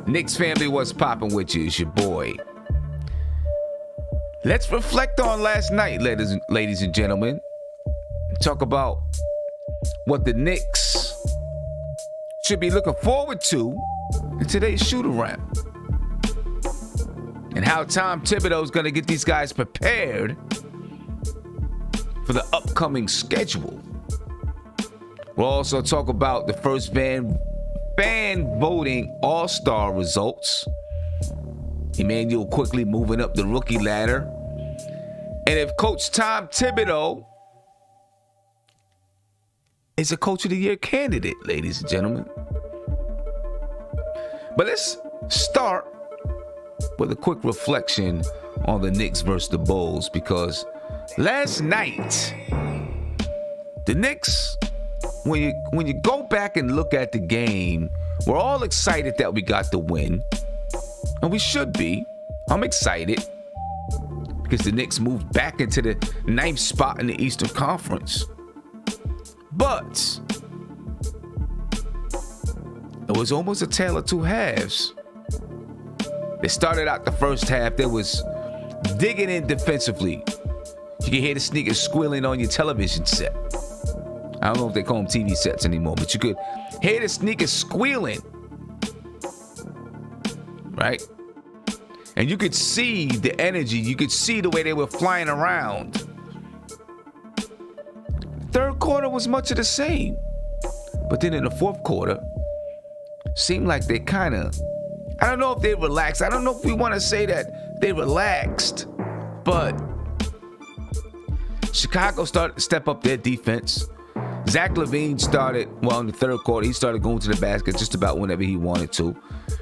Knicks family, what's popping with you? It's your boy. Let's reflect on last night, ladies and gentlemen. Talk about what the Knicks should be looking forward to in today's shoot-around. And how Thibodeau is going to get these guys prepared for the upcoming schedule. We'll also talk about the first fan voting all-star results. Immanuel Quickly moving up the rookie ladder. And if Coach Thibodeau is a Coach of the Year candidate, ladies and gentlemen. But let's start with a quick reflection on the Knicks versus the Bulls, because last night, the Knicks, when you go back and look at the game, we're all excited that we got the win. And we should be. I'm excited because the Knicks moved back into the 9th spot in the Eastern Conference. But it was almost a tale of two halves. They started out the first half, they was digging in defensively. You can hear the sneakers squealing on your television set. I don't know if they call them TV sets anymore, but you could hear the sneakers squealing. Right? And you could see the energy. You could see the way they were flying around. Third quarter was much of the same. But then in the fourth quarter, seemed like they kind of, I don't know if they relaxed. I don't know if we want to say that they relaxed. But Chicago started to step up their defense. Zach LaVine started, in the third quarter, he started going to the basket just about whenever he wanted to.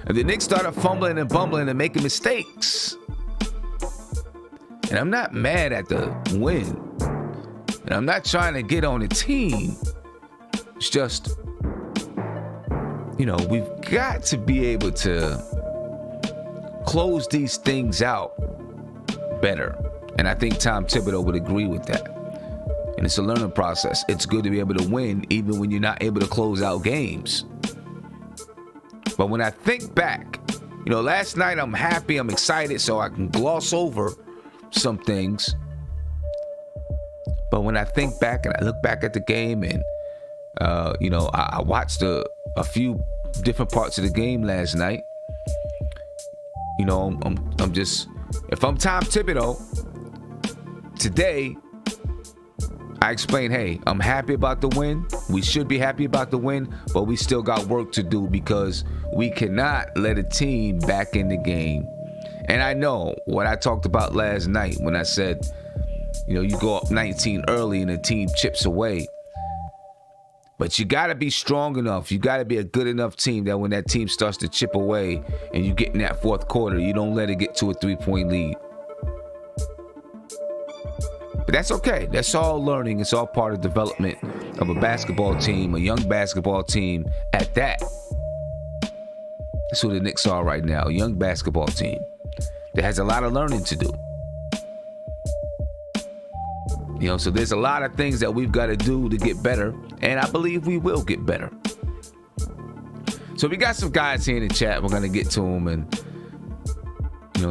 And the Knicks started fumbling and bumbling and making mistakes. And I'm not mad at the win. And I'm not trying to get on the team. It's just, we've got to be able to close these things out better. And I think Tom Thibodeau would agree with that. And it's a learning process. It's good to be able to win even when you're not able to close out games. But when I think back, last night I'm happy, I'm excited, so I can gloss over some things. But when I think back and I look back at the game and, I watched a few different parts of the game last night. I'm just, if I'm Tom Thibodeau, today, I explained, hey, I'm happy about the win. We should be happy about the win, but we still got work to do because we cannot let a team back in the game. And I know what I talked about last night when I said, you go up 19 early and the team chips away. But you got to be strong enough. You got to be a good enough team that when that team starts to chip away and you get in that fourth quarter, you don't let it get to a 3-point lead. But that's okay. That's all learning. It's all part of development of a basketball team, a young basketball team at that. That's who the Knicks are right now, a young basketball team that has a lot of learning to do. So there's a lot of things that we've got to do to get better, and I believe we will get better. So we got some guys here in the chat. We're going to get to them and,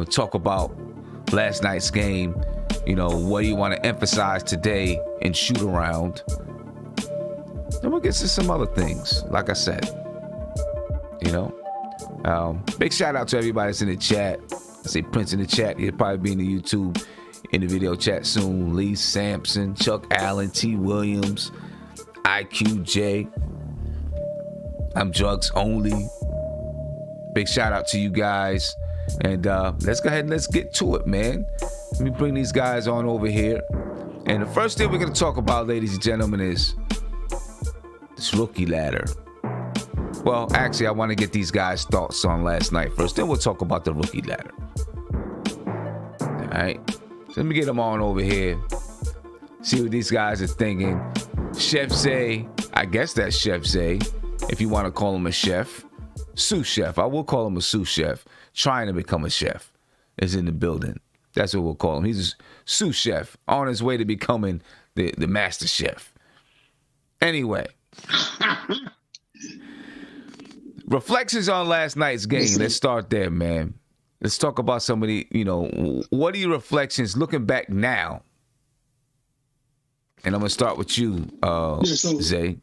talk about last night's game. What do you want to emphasize today in shoot around? Then we'll get to some other things, like I said. Big shout out to everybody that's in the chat. I say Prince in the chat. He'll probably be in the YouTube, in the video chat soon. Lee Sampson, Chuck Allen, T. Williams, IQJ. I'm Drugs Only. Big shout out to you guys. And let's go ahead and let's get to it, man. Let me bring these guys on over here. And the first thing we're going to talk about, ladies and gentlemen, is this rookie ladder. Well, actually, I want to get these guys' thoughts on last night first. Then we'll talk about the rookie ladder. All right. So let me get them on over here. See what these guys are thinking. Chef Zay. I guess that's Chef Zay, if you want to call him a chef. Sous chef. I will call him a sous chef. Trying to become a chef is in the building. That's what we'll call him. He's a sous chef on his way to becoming the master chef. Anyway. reflections on last night's game. Let's start there, man. Let's talk about some of the, what are your reflections looking back now? And I'm going to start with you, Zay.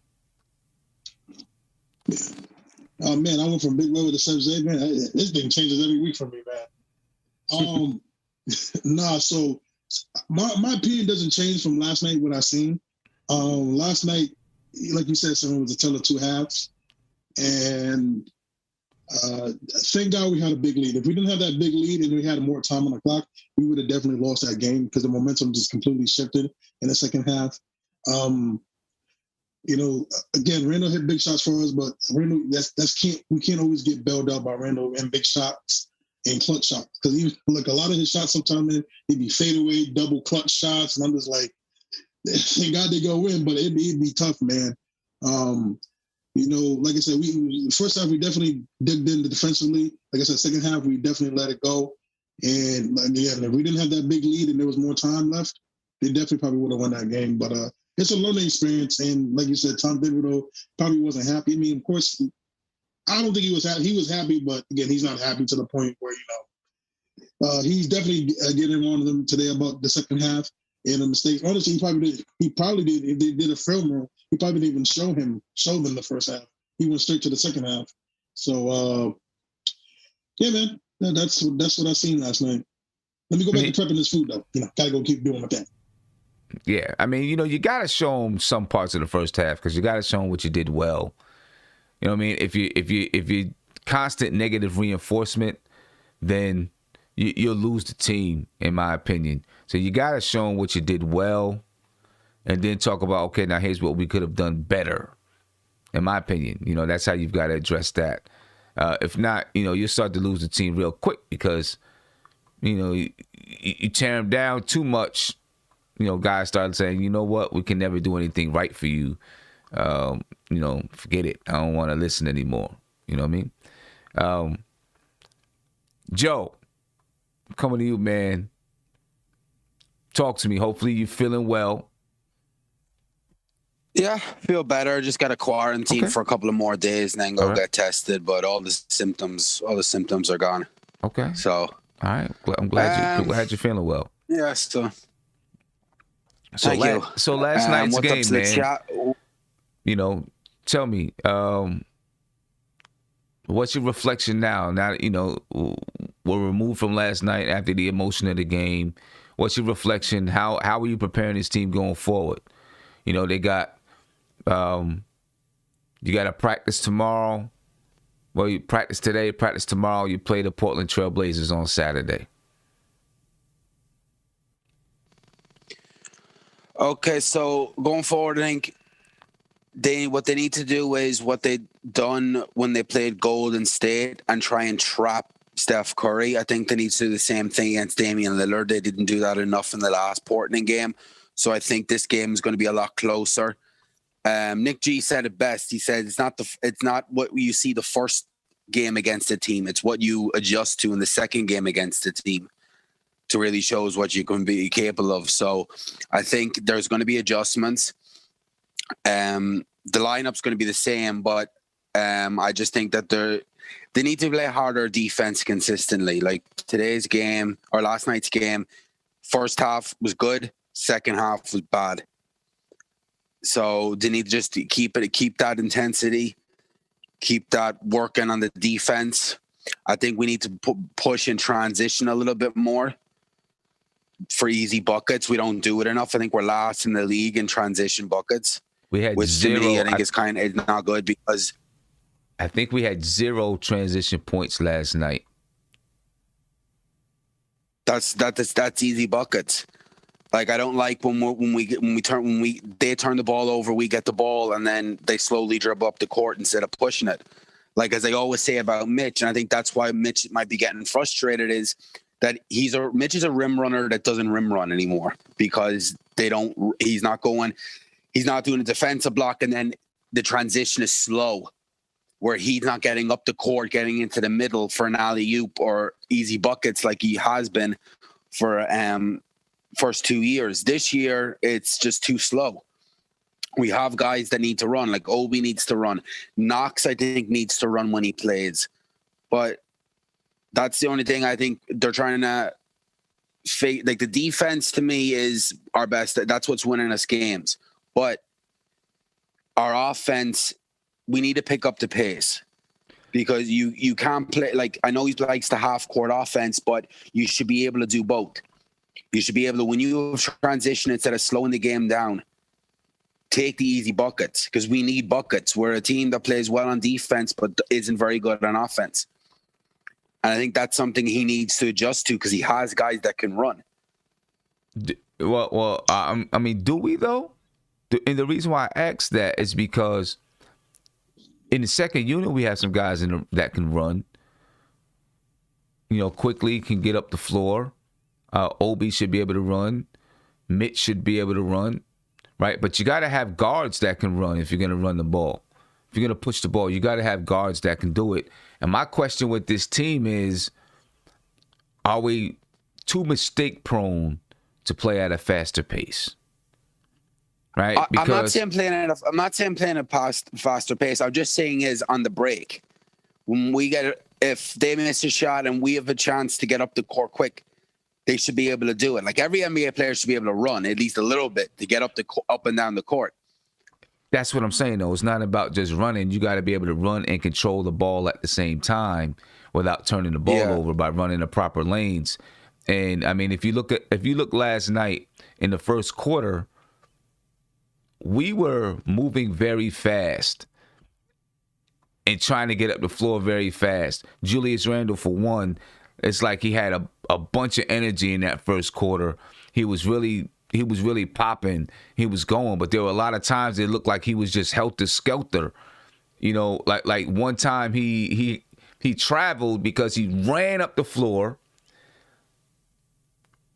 Oh, man, I went from Big Level to Sub Zay, man. This thing changes every week for me, man. So my opinion doesn't change from last night, what I seen. Last night, like you said, someone was a tale of two halves. And thank God we had a big lead. If we didn't have that big lead and we had more time on the clock, we would have definitely lost that game because the momentum just completely shifted in the second half. Again, Randall hit big shots for us, but Randall, we can't always get bailed out by Randall in big shots and clutch shots. Because even like a lot of his shots sometimes they'd be fadeaway, double clutch shots, and I'm just like, thank God they go in, but it'd be tough, man. Like I said, we first half we definitely digged in defensively. Like I said, second half we definitely let it go. And again, if we didn't have that big lead and there was more time left, they definitely probably would have won that game. But it's a learning experience, and like you said, Tom Thibodeau probably wasn't happy. I mean, of course, I don't think he was happy. He was happy, but again, he's not happy to the point where he's definitely getting on them today about the second half and the mistakes. Honestly, he probably did. If they did a film room, he probably didn't even show them the first half. He went straight to the second half. So yeah, man, that's what I seen last night. Let me go back to prepping this food though. Gotta go keep doing my thing. Yeah, I mean, you got to show them some parts of the first half because you got to show them what you did well. You know what I mean? If you constant negative reinforcement, then you'll lose the team, in my opinion. So you got to show them what you did well, and then talk about, okay, now here's what we could have done better. In my opinion, that's how you've got to address that. If not, you'll start to lose the team real quick because, you tear them down too much. Guys started saying, you know what, we can never do anything right for you. Forget it. I don't want to listen anymore. You know what I mean? Joe, I'm coming to you, man. Talk to me. Hopefully you're feeling well. Yeah, feel better. Just got to quarantine for a couple of more days and then go get tested. But all the symptoms are gone. Okay. So. All right. I'm glad you're feeling well. Yeah. So last night's game, man. Tell me, what's your reflection now? Now that, we're removed from last night after the emotion of the game. What's your reflection? How are you preparing this team going forward? They got, you got to practice tomorrow. Well, you practice today, practice tomorrow. You play the Portland Trail Blazers on Saturday. Okay, so going forward, I think what they need to do is what they done when they played Golden State and try and trap Steph Curry. I think they need to do the same thing against Damian Lillard. They didn't do that enough in the last Portland game. So I think this game is going to be a lot closer. Nick G said it best. He said it's not what you see the first game against a team. It's what you adjust to in the second game against a team to really shows what you can be capable of. So I think there's going to be adjustments. The lineup's going to be the same, but I just think that they need to play harder defense consistently. Like today's game or last night's game, first half was good, second half was bad. So they need to just keep that intensity, keep that working on the defense. I think we need to push and transition a little bit more for easy buckets. We don't do it enough. I think we're last in the league in transition buckets. We had which zero. To me, I think it's not good because I think we had 0 transition points last night. That's easy buckets. Like I don't like when they turn the ball over, we get the ball, and then they slowly dribble up the court instead of pushing it. Like as I always say about Mitch, and I think that's why Mitch might be getting frustrated is that Mitch is a rim runner that doesn't rim run anymore because he's not doing a defensive block, and then the transition is slow where he's not getting up the court, getting into the middle for an alley-oop or easy buckets like he has been for first 2 years. This year, it's just too slow. We have guys that need to run, like Obi needs to run. Knox, I think, needs to run when he plays. But that's the only thing I think they're trying to fake. Like, the defense to me is our best. That's what's winning us games. But our offense, we need to pick up the pace. Because you can't play, like, I know he likes the half-court offense, but you should be able to do both. You should be able to, when you transition, instead of slowing the game down, take the easy buckets, because we need buckets. We're a team that plays well on defense but isn't very good on offense. And I think that's something he needs to adjust to, because he has guys that can run. Well, I mean, do we, though? And the reason why I asked that is because in the second unit, we have some guys that can run. Quickly can get up the floor. Obi should be able to run. Mitch should be able to run, right? But you got to have guards that can run if you're going to run the ball. If you're going to push the ball, you got to have guards that can do it. And my question with this team is, are we too mistake prone to play at a faster pace? Right? I'm not saying playing at a faster pace. I'm just saying is on the break. When if they miss a shot and we have a chance to get up the court quick, they should be able to do it. Like, every NBA player should be able to run at least a little bit to get up and down the court. That's what I'm saying, though. It's not about just running. You got to be able to run and control the ball at the same time without turning the ball over by running the proper lanes. And I mean, if you look last night in the first quarter, we were moving very fast and trying to get up the floor very fast. Julius Randle, for one, it's like he had a bunch of energy in that first quarter. He was really popping. He was going, but there were a lot of times it looked like he was just helter-skelter. Like one time he traveled because he ran up the floor.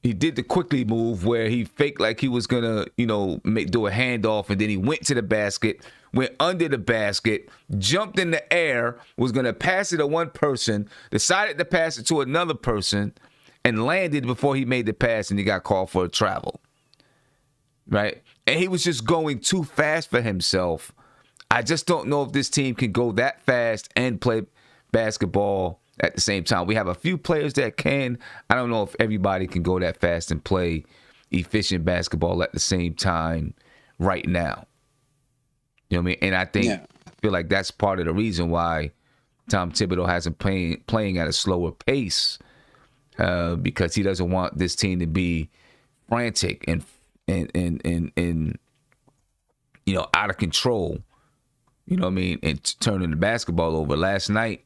He did the Quickley move where he faked like he was gonna, do a handoff, and then he went to the basket, went under the basket, jumped in the air, was gonna pass it to one person, decided to pass it to another person, and landed before he made the pass, and he got called for a travel. Right? And he was just going too fast for himself. I just don't know if this team can go that fast and play basketball at the same time. We have a few players that can. I don't know if everybody can go that fast and play efficient basketball at the same time right now. You know what I mean? And I feel like that's part of the reason why Tom Thibodeau hasn't playing at a slower pace, because he doesn't want this team to be frantic and out of control. You know what I mean? And turning the basketball over. Last night,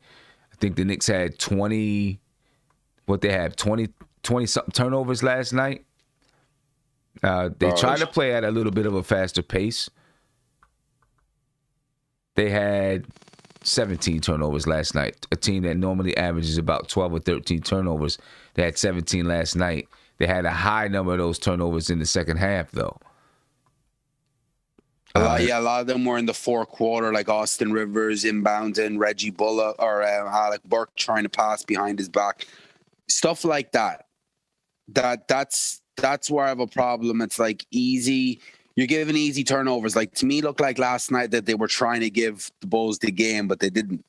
I think the Knicks had 20 something turnovers last night. They tried to play at a little bit of a faster pace. They had 17 turnovers last night. A team that normally averages about 12 or 13 turnovers. They had 17 last night. They had a high number of those turnovers in the second half, though. A lot of them were in the fourth quarter, like Austin Rivers inbounding, Reggie Bullock or Alec Burke trying to pass behind his back. Stuff like that. That's where I have a problem. It's like easy. You're giving easy turnovers. Like, to me, it looked like last night that they were trying to give the Bulls the game, but they didn't.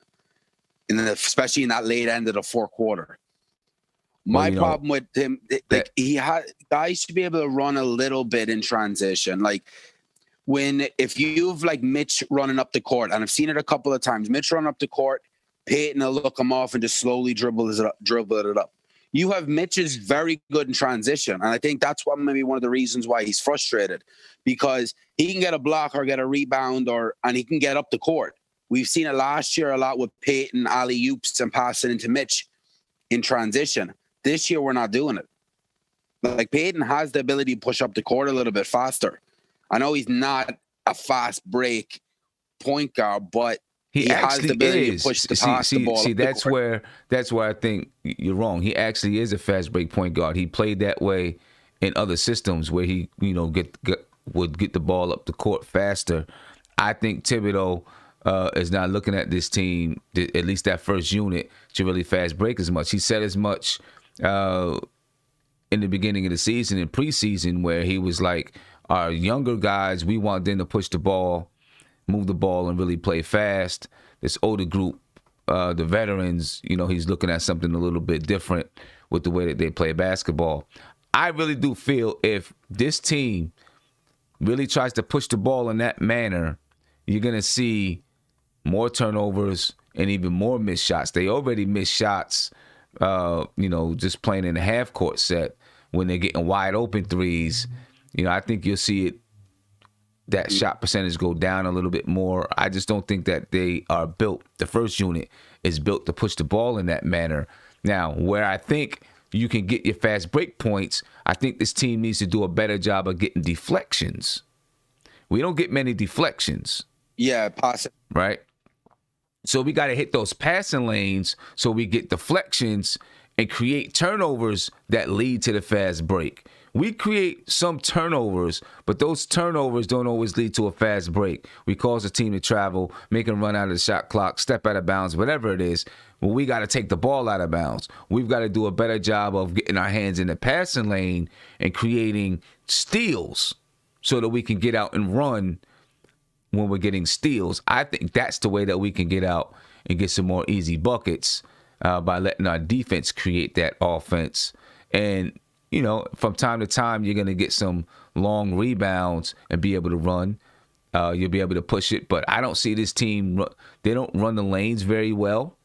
Especially in that late end of the fourth quarter. My problem with him, guys should be able to run a little bit in transition. Like, if you've like Mitch running up the court, and I've seen it a couple of times, Mitch running up the court, Peyton will look him off and just slowly dribble it up. You have Mitch is very good in transition, and I think that's maybe one of the reasons why he's frustrated, because he can get a block or get a rebound, and he can get up the court. We've seen it last year a lot with Peyton alley-oops and passing into Mitch in transition. This year we're not doing it. Like, Peyton has the ability to push up the court a little bit faster. I know he's not a fast break point guard, but he has the ability to push the ball. See, that's where I think you're wrong. He actually is a fast break point guard. He played that way in other systems where he, would get the ball up the court faster. I think Thibodeau is not looking at this team, at least that first unit, to really fast break as much. He said as much in the beginning of the season, in preseason, where he was like, our younger guys, we want them to push the ball, move the ball, and really play fast. This older group, the veterans, he's looking at something a little bit different with the way that they play basketball. I really do feel if this team really tries to push the ball in that manner, you're going to see more turnovers and even more missed shots. They already missed shots, just playing in a half-court set when they're getting wide open threes. I think you'll see that shot percentage go down a little bit more. I just don't think that they are built. The first unit is built to push the ball in that manner. Now, where I think you can get your fast break points, I think this team needs to do a better job of getting deflections. We don't get many deflections. Yeah, possibly. Right? So we got to hit those passing lanes so we get deflections and create turnovers that lead to the fast break. We create some turnovers, but those turnovers don't always lead to a fast break. We cause the team to travel, make them run out of the shot clock, step out of bounds, whatever it is. Well, we got to take the ball out of bounds. We've got to do a better job of getting our hands in the passing lane and creating steals so that we can get out and run when we're getting steals. I think that's the way that we can get out and get some more easy buckets by letting our defense create that offense. And from time to time, you're going to get some long rebounds and be able to run. You'll be able to push it. But I don't see this team. They don't run the lanes very well,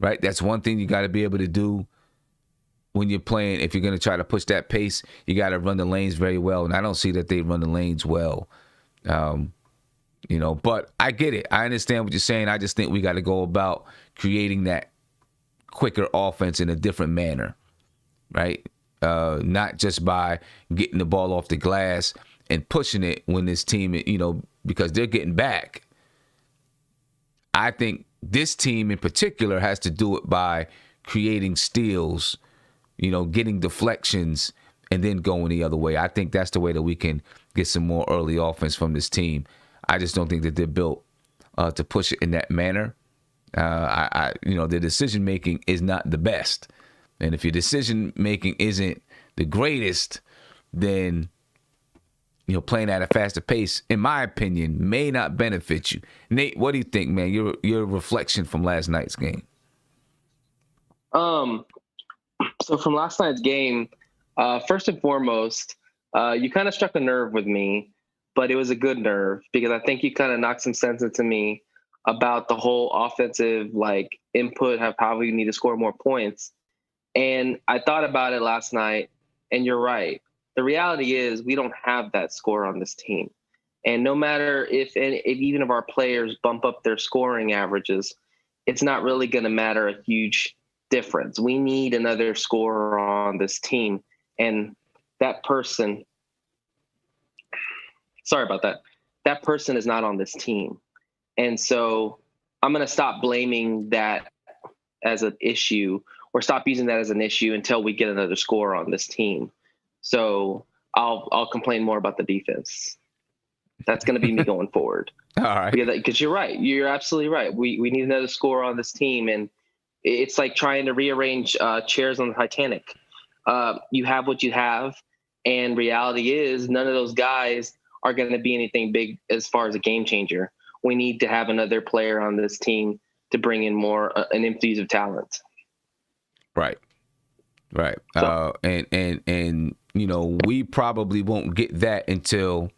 right? That's one thing you got to be able to do when you're playing. If you're going to try to push that pace, you got to run the lanes very well. And I don't see that they run the lanes well. But I get it. I understand what you're saying. I just think we got to go about creating that quicker offense in a different manner, right? Not just by getting the ball off the glass and pushing it when this team, because they're getting back. I think this team in particular has to do it by creating steals, getting deflections, and then going the other way. I think that's the way that we can get some more early offense from this team. I just don't think that they're built to push it in that manner. The decision making is not the best. And if your decision making isn't the greatest, then playing at a faster pace, in my opinion, may not benefit you. Nate, what do you think, man? Your reflection from last night's game. So from last night's game, first and foremost, you kind of struck a nerve with me, but it was a good nerve because I think you kind of knocked some sense into me about the whole offensive input of how we need to score more points. And I thought about it last night, and you're right. The reality is we don't have that score on this team. And no matter if even if our players bump up their scoring averages, it's not really going to matter a huge difference. We need another scorer on this team. And that person, sorry about that, that person is not on this team. And so I'm going to stop blaming that as an issue or stop using that as an issue until we get another score on this team. So I'll complain more about the defense. That's going to be me going forward. All right. Because you're right. You're absolutely right. We need another score on this team. And it's like trying to rearrange chairs on the Titanic. You have what you have. And reality is none of those guys are going to be anything big as far as a game changer. We need to have another player on this team to bring in more an infuse of talent. Right. So, and we probably won't get that until,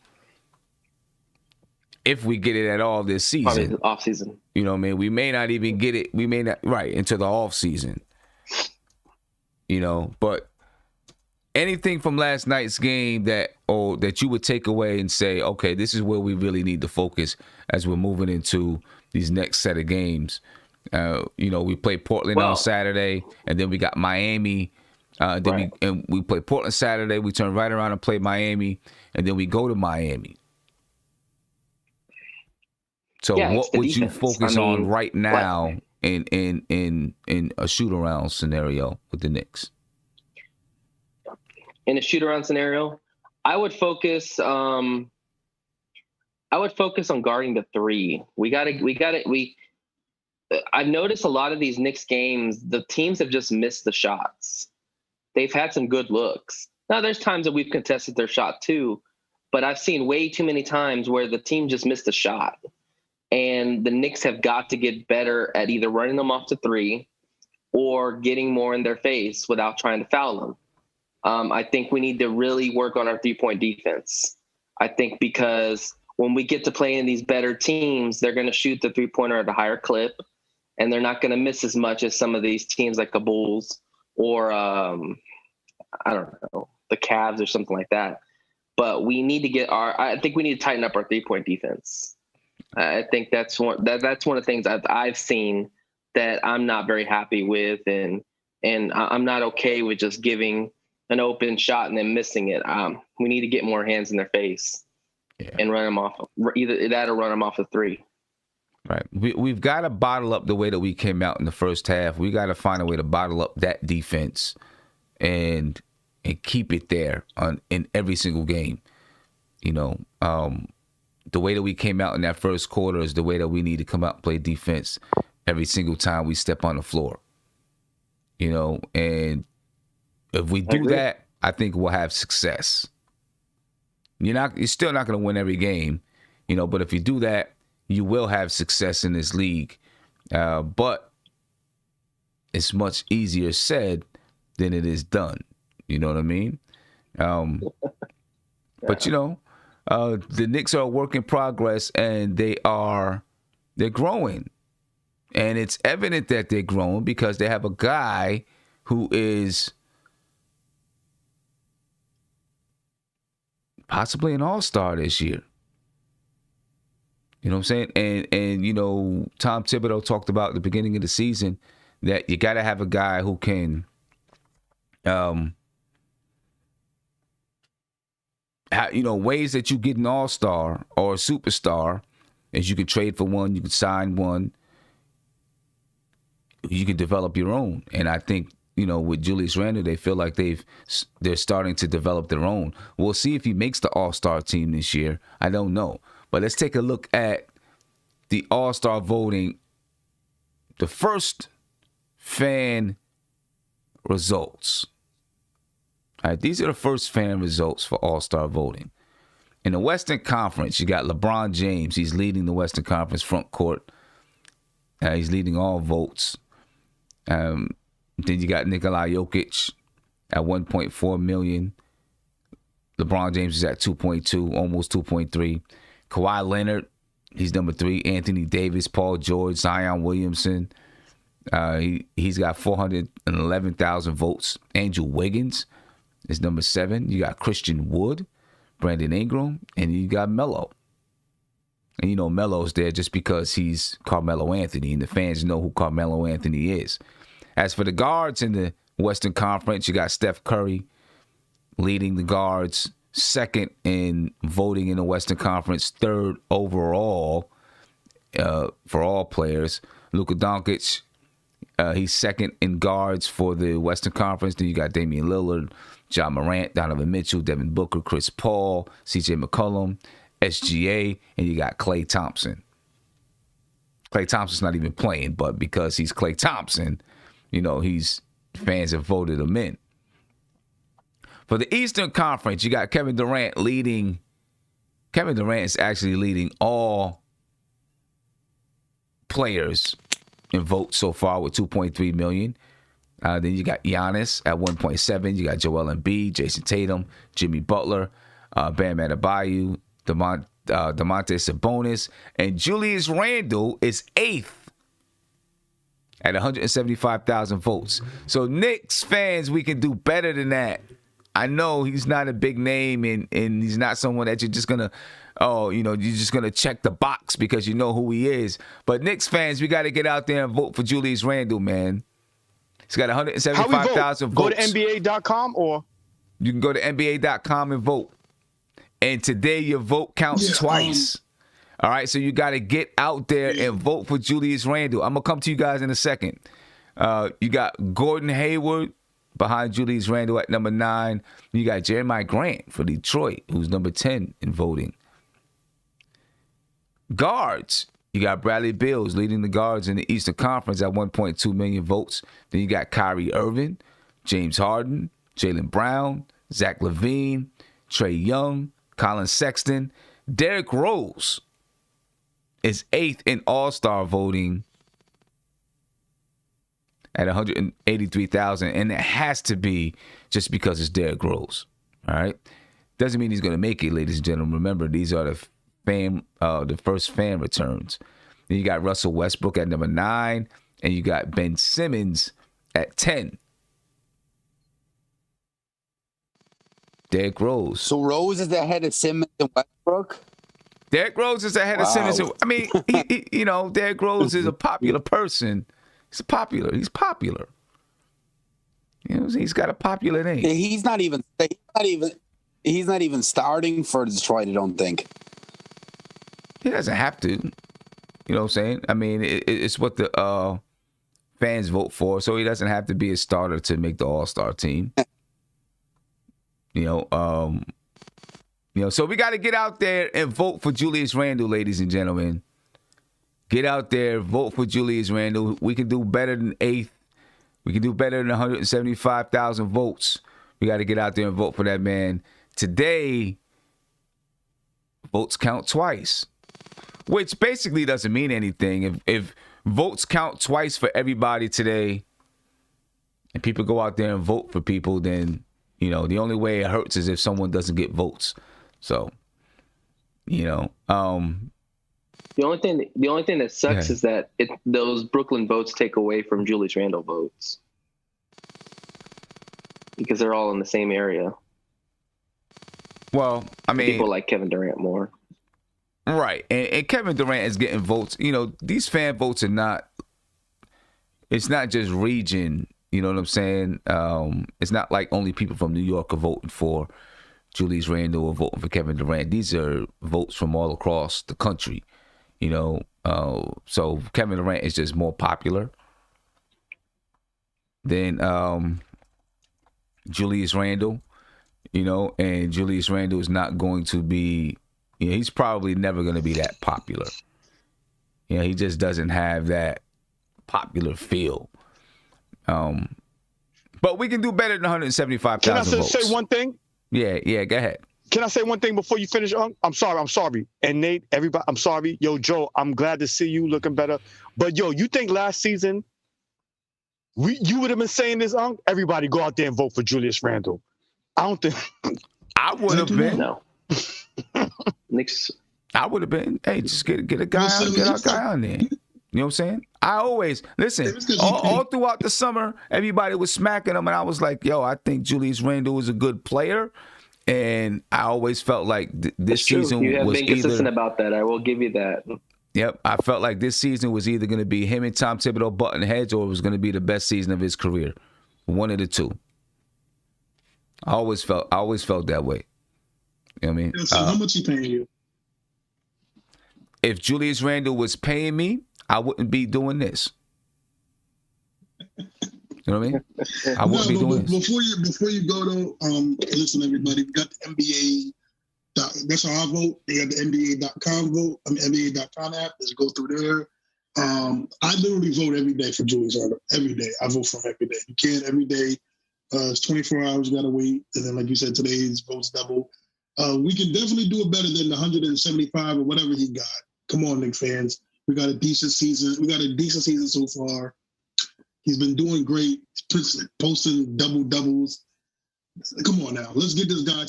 if we get it at all this season, off season. We may not even get it. We may not into the off season. But anything from last night's game that you would take away and say, okay, this is where we really need to focus as we're moving into these next set of games. We play Portland on Saturday, and then we got Miami. We play Portland Saturday. We turn right around and play Miami, and then we go to Miami. So what would you focus on right now in a shoot-around scenario with the Knicks? In a shoot-around scenario, I would focus on guarding the three. I've noticed a lot of these Knicks games, the teams have just missed the shots. They've had some good looks. Now, there's times that we've contested their shot too, but I've seen way too many times where the team just missed a shot. And the Knicks have got to get better at either running them off the three or getting more in their face without trying to foul them. I think we need to really work on our three-point defense. I think because when we get to play in these better teams, they're going to shoot the three-pointer at a higher clip, and they're not going to miss as much as some of these teams like the Bulls or, I don't know, the Cavs or something like that. But we need to I think we need to tighten up our three-point defense. I think that's one of the things I've seen that I'm not very happy with, and I'm not okay with just giving an open shot and then missing it. We need to get more hands in their face and run them off, either that or run them off the three. Right. We've got to bottle up the way that we came out in the first half. We got to find a way to bottle up that defense and keep it there in every single game. You know, the way that we came out in that first quarter is the way that we need to come out and play defense every single time we step on the floor. You know, and if we do that, I think we'll have success. You're still not going to win every game, you know, but if you do that, you will have success in this league. But it's much easier said than it is done. You know what I mean? But, you know, the Knicks are a work in progress, and they're growing. And it's evident that they're growing because they have a guy who is possibly an all-star this year. You know what I'm saying? And you know, Tom Thibodeau talked about at the beginning of the season that you got to have a guy who can you know, ways that you get an all-star or a superstar is you can trade for one, you can sign one, you can develop your own. And I think, you know, with Julius Randle, they feel like they're starting to develop their own. We'll see if he makes the all-star team this year. I don't know. But let's take a look at the all-star voting, the first fan results. All right, these are the first fan results for all-star voting. In the Western Conference, you got LeBron James. He's leading the Western Conference front court. He's leading all votes. Then you got Nikola Jokic at 1.4 million. LeBron James is at 2.2, almost 2.3. Kawhi Leonard, he's number 3. Anthony Davis, Paul George, Zion Williamson. He's got 411,000 votes. Andrew Wiggins is number 7. You got Christian Wood, Brandon Ingram, and you got Melo. And you know Melo's there just because he's Carmelo Anthony, and the fans know who Carmelo Anthony is. As for the guards in the Western Conference, you got Steph Curry leading the guards, 2nd in voting in the Western Conference, 3rd overall for all players. Luka Doncic, he's 2nd in guards for the Western Conference. Then you got Damian Lillard, John Morant, Donovan Mitchell, Devin Booker, Chris Paul, CJ McCollum, SGA, and you got Klay Thompson. Klay Thompson's not even playing, but because he's Klay Thompson, you know, fans have voted him in. For the Eastern Conference, you got Kevin Durant leading. Kevin Durant is actually leading all players in votes so far with 2.3 million. Then you got Giannis at 1.7. You got Joel Embiid, Jason Tatum, Jimmy Butler, Bam Adebayo, Domantas Sabonis, and Julius Randle is 8th at 175,000 votes. So Knicks fans, we can do better than that. I know he's not a big name, and he's not someone that you're just gonna, you're just gonna check the box because you know who he is. But Knicks fans, we got to get out there and vote for Julius Randle, man. He's got 175,000 votes. Go to NBA.com or you can go to NBA.com and vote. And today your vote counts twice. All right, so you got to get out there and vote for Julius Randle. I'm gonna come to you guys in a second. You got Gordon Hayward behind Julius Randle at number 9. You got Jeremiah Grant for Detroit, who's number 10 in voting. Guards, you got Bradley Beal leading the guards in the Eastern Conference at 1.2 million votes. Then you got Kyrie Irving, James Harden, Jaylen Brown, Zach LaVine, Trae Young, Colin Sexton. Derrick Rose is 8th in All-Star voting at 183,000, and it has to be just because it's Derrick Rose. All right, doesn't mean he's going to make it, ladies and gentlemen. Remember, these are the first fan returns. Then you got Russell Westbrook at number 9, and you got Ben Simmons at 10. Derrick Rose. So Rose is ahead of Simmons and Westbrook? Derrick Rose is ahead of Simmons. I mean, he Derrick Rose is a popular person. He's popular. You know, he's got a popular name. He's not even starting for Detroit, I don't think. He doesn't have to. You know what I'm saying? I mean, it's what the fans vote for, so he doesn't have to be a starter to make the All-Star team. So we got to get out there and vote for Julius Randle, ladies and gentlemen. Get out there, vote for Julius Randle. We can do better than 8th. We can do better than 175,000 votes. We got to get out there and vote for that man. Today, votes count twice, which basically doesn't mean anything. If votes count twice for everybody today, and people go out there and vote for people, then, the only way it hurts is if someone doesn't get votes. So, the only thing that sucks is that those Brooklyn votes take away from Julius Randle votes because they're all in the same area. Well, I mean, people like Kevin Durant more, right? And Kevin Durant is getting votes. These fan votes are not. It's not just region. You know what I'm saying? It's not like only people from New York are voting for Julius Randle or voting for Kevin Durant. These are votes from all across the country. So Kevin Durant is just more popular than Julius Randle, and Julius Randle is not going to be, he's probably never going to be that popular. He just doesn't have that popular feel. But we can do better than 175,000 votes. Can I say one thing? Yeah, go ahead. Can I say one thing before you finish? I'm sorry. And Nate, everybody, I'm sorry. Yo, Joe, I'm glad to see you looking better. But yo, you think last season you would have been saying this, everybody go out there and vote for Julius Randle? I don't think I would have been. No. Knicks. I would have been. Hey, just get a guy out, get our guy on there. You know what I'm saying? I always listen. All throughout the summer, everybody was smacking him, and I was like, "Yo, I think Julius Randle is a good player." And I always felt like this season you have was been consistent about that. I will give you that. Yep, I felt like this season was either going to be him and Tom Thibodeau butting heads, or it was going to be the best season of his career. One of the two. I always felt that way. You know what I mean? So how much he paying you? If Julius Randle was paying me, I wouldn't be doing this. You know what I mean? I wouldn't be doing this. Before you go though, listen everybody, we got the NBA. That's how I vote. They got the NBA.com vote. NBA.com app. Let's go through there. I literally vote every day for Julius Randle. Every day. I vote for him every day. You can't every day. It's 24 hours, you gotta wait. And then like you said, today's votes double. We can definitely do it better than the 175 or whatever he got. Come on, Knicks fans. We got a decent season. So far. He's been doing great, posting doubles. Come on now, let's get this guy. I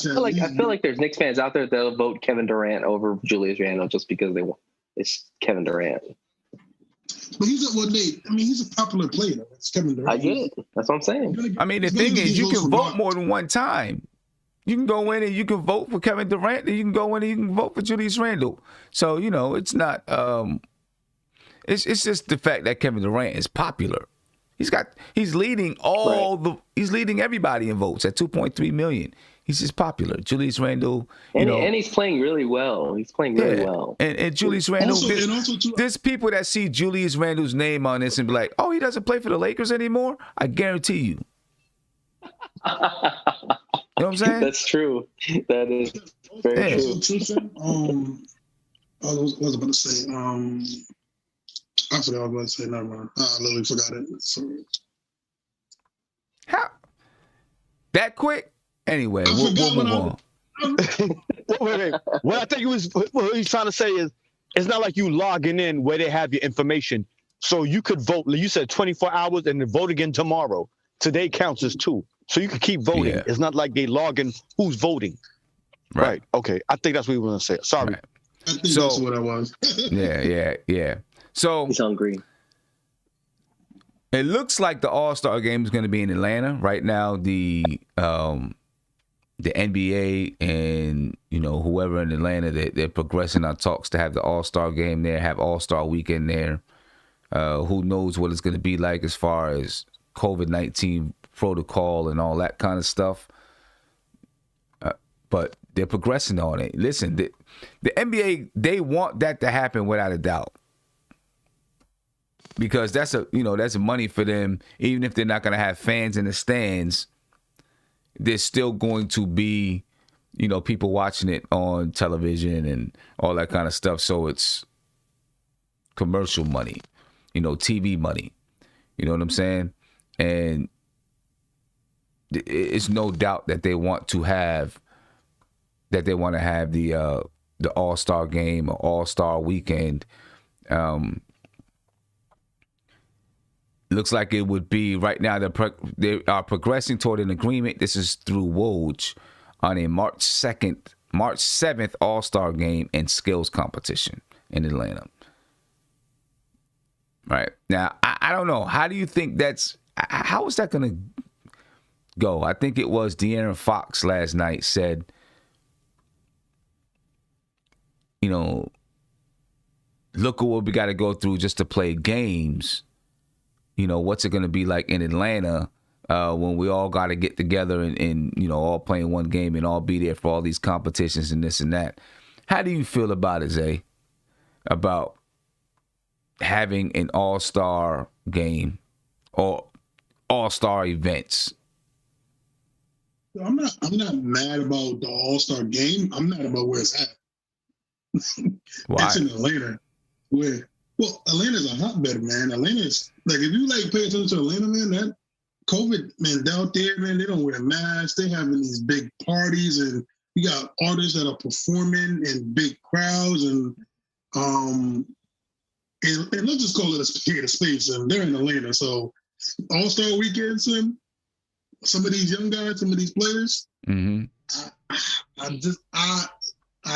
feel like there's Knicks fans out there that'll vote Kevin Durant over Julius Randle just because it's Kevin Durant. But he's a popular player. It's Kevin Durant. I get it. That's what I'm saying. I mean, the thing is, you can vote more than one time. You can go in and you can vote for Kevin Durant, and you can go in and you can vote for Julius Randle. So it's not. It's just the fact that Kevin Durant is popular. He's leading he's leading everybody in votes at 2.3 million. He's just popular. Julius Randle, and he's playing really well. He's playing really well. And Julius Randle, there's people that see Julius Randle's name on this and be like, "Oh, he doesn't play for the Lakers anymore." I guarantee you. You know what I'm saying? That's true. That is very true. I was about to say. I forgot what I was about to say. Never mind. I literally forgot it. Sorry. How? That quick? Anyway, we'll move on. wait. What I think what he's trying to say is, it's not like you logging in where they have your information. So you could vote. You said 24 hours and then vote again tomorrow. Today counts as 2. So you can keep voting. Yeah. It's not like they log in who's voting. Right. Okay. I think that's what we were going to say. Sorry. Right. I think that's what I was. Yeah. So He's hungry. it looks like the All-Star game is going to be in Atlanta. Right now, the NBA and, whoever in Atlanta, they're progressing on talks to have the All-Star game there, have All-Star weekend there. Who knows what it's going to be like as far as COVID-19 protocol and all that kind of stuff. But they're progressing on it. Listen, the NBA, they want that to happen without a doubt. Because that's money for them. Even if they're not going to have fans in the stands, there's still going to be, people watching it on television and all that kind of stuff. So it's commercial money, TV money. You know what I'm saying? And it's no doubt that they want to have the All-Star game or All-Star weekend. Looks like it would be right now. They are progressing toward an agreement. This is through Woj on a March 7th All-Star game and skills competition in Atlanta. Right now, I don't know. How do you think how is that going to go? I think it was De'Aaron Fox last night said, look at what we got to go through just to play games. What's it going to be like in Atlanta when we all got to get together and all playing one game and all be there for all these competitions and this and that. How do you feel about it, Zay? About having an all-star game or all-star events? I'm not mad about the All-Star game. I'm mad about where it's at. Why? It's in Atlanta. Atlanta's a hotbed, man. Atlanta's like, if you pay attention to Atlanta, man, that COVID, man, down there, man, they don't wear masks. They having these big parties, and you got artists that are performing in big crowds, and let's just call it a spade of space. And they're in Atlanta, so All-Star weekends, and some of these young guys, some of these players, mm-hmm. I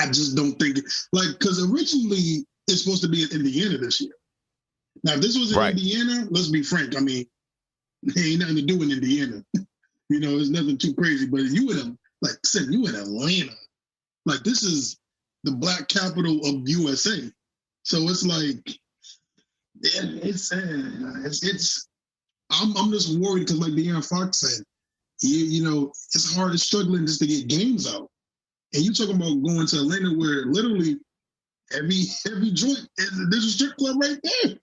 just don't think because originally it's supposed to be in Indiana this year. Now, if this was in Indiana, let's be frank. I mean, there ain't nothing to do in Indiana. It's nothing too crazy. But you in Atlanta. Like, this is the black capital of USA. So it's like, I'm just worried because, like De'Aaron Fox said, it's hard. It's struggling just to get games out. And you talking about going to Atlanta where literally every joint, there's a strip club right there.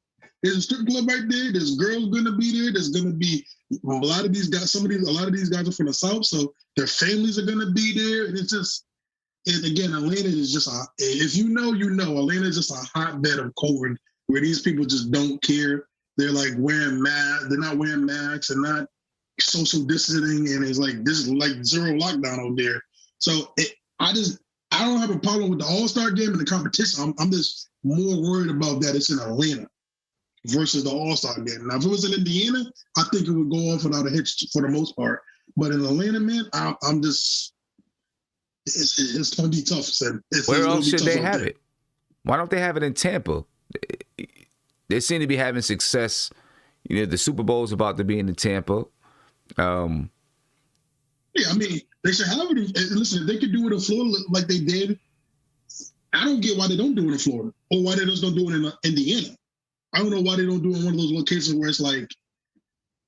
There's a strip club right there. There's girls gonna be there. There's gonna be a lot of these guys. A lot of these guys are from the South, so their families are gonna be there. And it's just, again, Atlanta is just if Atlanta is just a hotbed of COVID where these people just don't care. They're like wearing masks. They're not wearing masks and not social distancing, and it's like this is like zero lockdown over there. So I don't have a problem with the All-Star game and the competition. I'm just more worried about that it's in Atlanta versus the All-Star game. Now, if it was in Indiana, I think it would go off without a hitch for the most part. But in Atlanta, man, I'm just, it's going to be tough. Where else should they have it? Why don't they have it in Tampa? They seem to be having success. The Super Bowl is about to be in Tampa. Yeah, I mean, they should have it. Listen, if they could do it in Florida like they did, I don't get why they don't do it in Florida or why they just don't do it in Indiana. I don't know why they don't do it in one of those locations where it's like,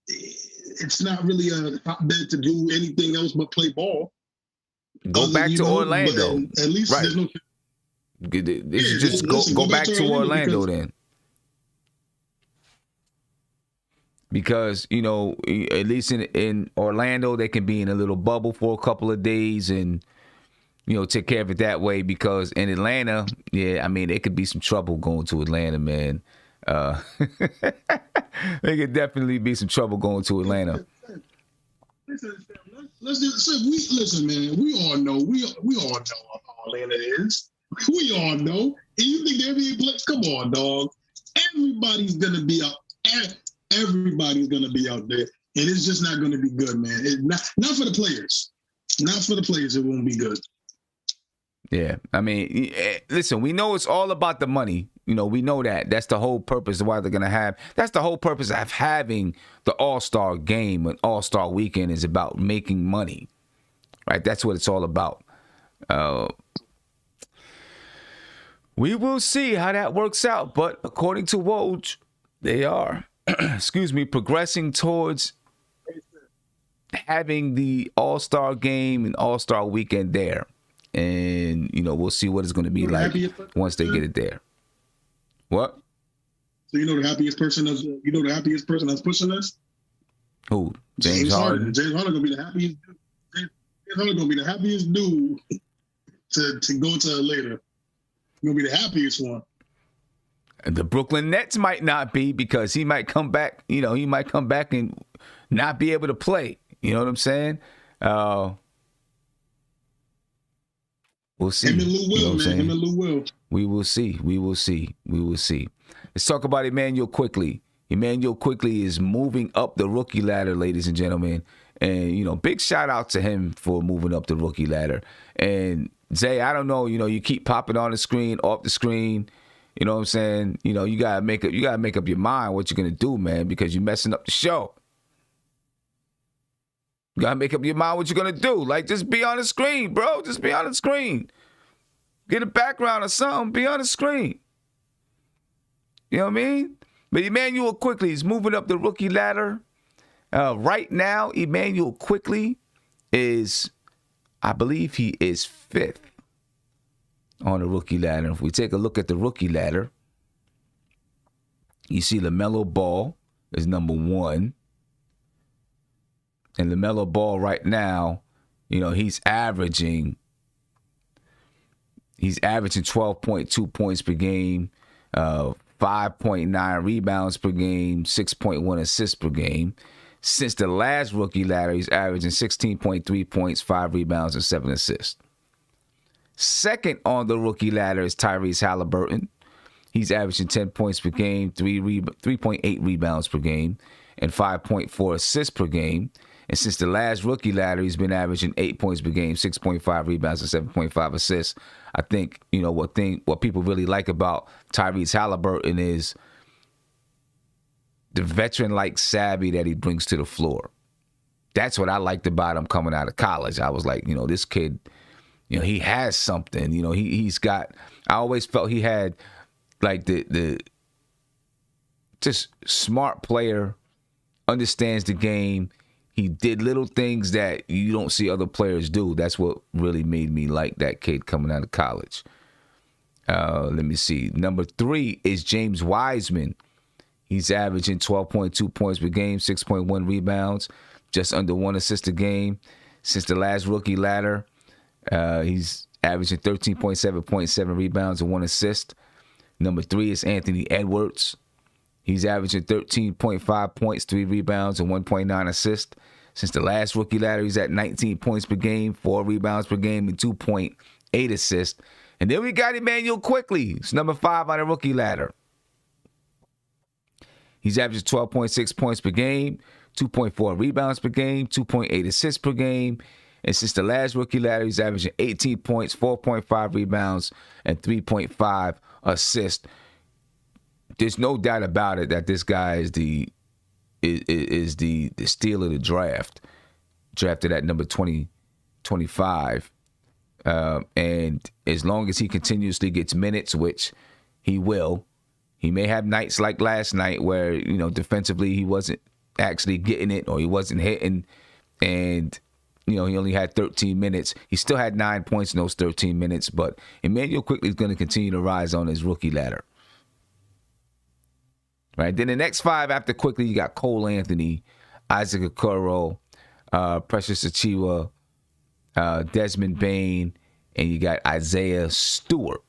it's not really a hotbed to do anything else but play ball. Go back to Orlando. At least there's no. They should just go back to Orlando then. Because, at least in Orlando, they can be in a little bubble for a couple of days and, take care of it that way. Because in Atlanta, yeah, I mean, there could be some trouble going to Atlanta, man. There could definitely be some trouble going to Atlanta. Listen, man. We all know Atlanta is. We all know. And you think the NBA players? Come on, dog. Everybody's gonna be out. Everybody's gonna be out there, and it's just not gonna be good, man. Not for the players. Not for the players. It won't be good. Yeah, I mean, listen, we know it's all about the money. You know, we know that. That's the whole purpose of why they're going to have. That's the whole purpose of having the All-Star game and All-Star weekend is about making money, right? That's what it's all about. We will see how that works out. But according to Woj, they are, progressing towards having the All-Star game and All-Star weekend there. And, you know, we'll see what it's going to be like once they get it there. What? So you know the happiest person that's pushing this? Who? James Harden. James Harden gonna be the happiest. James Harden gonna be the happiest dude to go to Atlanta. He's gonna be the happiest one. And the Brooklyn Nets might not be because he might come back. You know, he might come back and not be able to play. You know what I'm saying? We'll see. Him and Lou Will, man. Him and Lou Will. We will see. We will see. We will see. Let's talk about Immanuel Quickly. Immanuel Quickly is moving up the rookie ladder, ladies and gentlemen. And, you know, big shout out to him for moving up the rookie ladder. And, Zay, I don't know, you know, you keep popping on the screen, off the screen. You know what I'm saying? You know, you gotta make up your mind what you're gonna do, man, because you're messing up the show. You gotta make up your mind what you're gonna do. Like, just be on the screen, bro. Just be on the screen. Get a background or something. Be on the screen. You know what I mean? But Immanuel Quickly is moving up the rookie ladder. Right now, Immanuel Quickly is, I believe he is 5th on the rookie ladder. If we take a look at the rookie ladder, you see LaMelo Ball is number 1. And LaMelo Ball right now, you know, he's averaging 12.2 points per game, 5.9 rebounds per game, 6.1 assists per game. Since the last rookie ladder, he's averaging 16.3 points, 5 rebounds, and 7 assists. Second on the rookie ladder is Tyrese Halliburton. He's averaging 10 points per game, 3.8 rebounds per game, and 5.4 assists per game. And since the last rookie ladder, he's been averaging 8 points per game, 6.5 rebounds, and 7.5 assists. I think, you know, what people really like about Tyrese Halliburton is the veteran-like savvy that he brings to the floor. That's what I liked about him coming out of college. I was like, you know, this kid, you know, he has something. You know, he's got. I always felt he had like the just smart player, understands the game. He did little things that you don't see other players do. That's what really made me like that kid coming out of college. Let me see. Number 3 is James Wiseman. He's averaging 12.2 points per game, 6.1 rebounds, just under 1 assist a game. Since the last rookie ladder, he's averaging 13.7 points, 7 rebounds, and 1 assist. Number 3 is Anthony Edwards. He's averaging 13.5 points, 3 rebounds, and 1.9 assists. Since the last rookie ladder, he's at 19 points per game, 4 rebounds per game, and 2.8 assists. And then we got Immanuel Quickly. He's number 5 on the rookie ladder. He's averaging 12.6 points per game, 2.4 rebounds per game, 2.8 assists per game. And since the last rookie ladder, he's averaging 18 points, 4.5 rebounds, and 3.5 assists. There's no doubt about it that this guy is the steal of the draft. Drafted at number 25. And as long as he continuously gets minutes, which he will, he may have nights like last night where, you know, defensively he wasn't actually getting it or he wasn't hitting, and, you know, he only had 13 minutes. He still had 9 points in those 13 minutes, but Immanuel Quickly is going to continue to rise on his rookie ladder. Right. Then the next 5 after Quickly, you got Cole Anthony, Isaac Okoro, Precious Achiuwa, Desmond Bane, and you got Isaiah Stewart.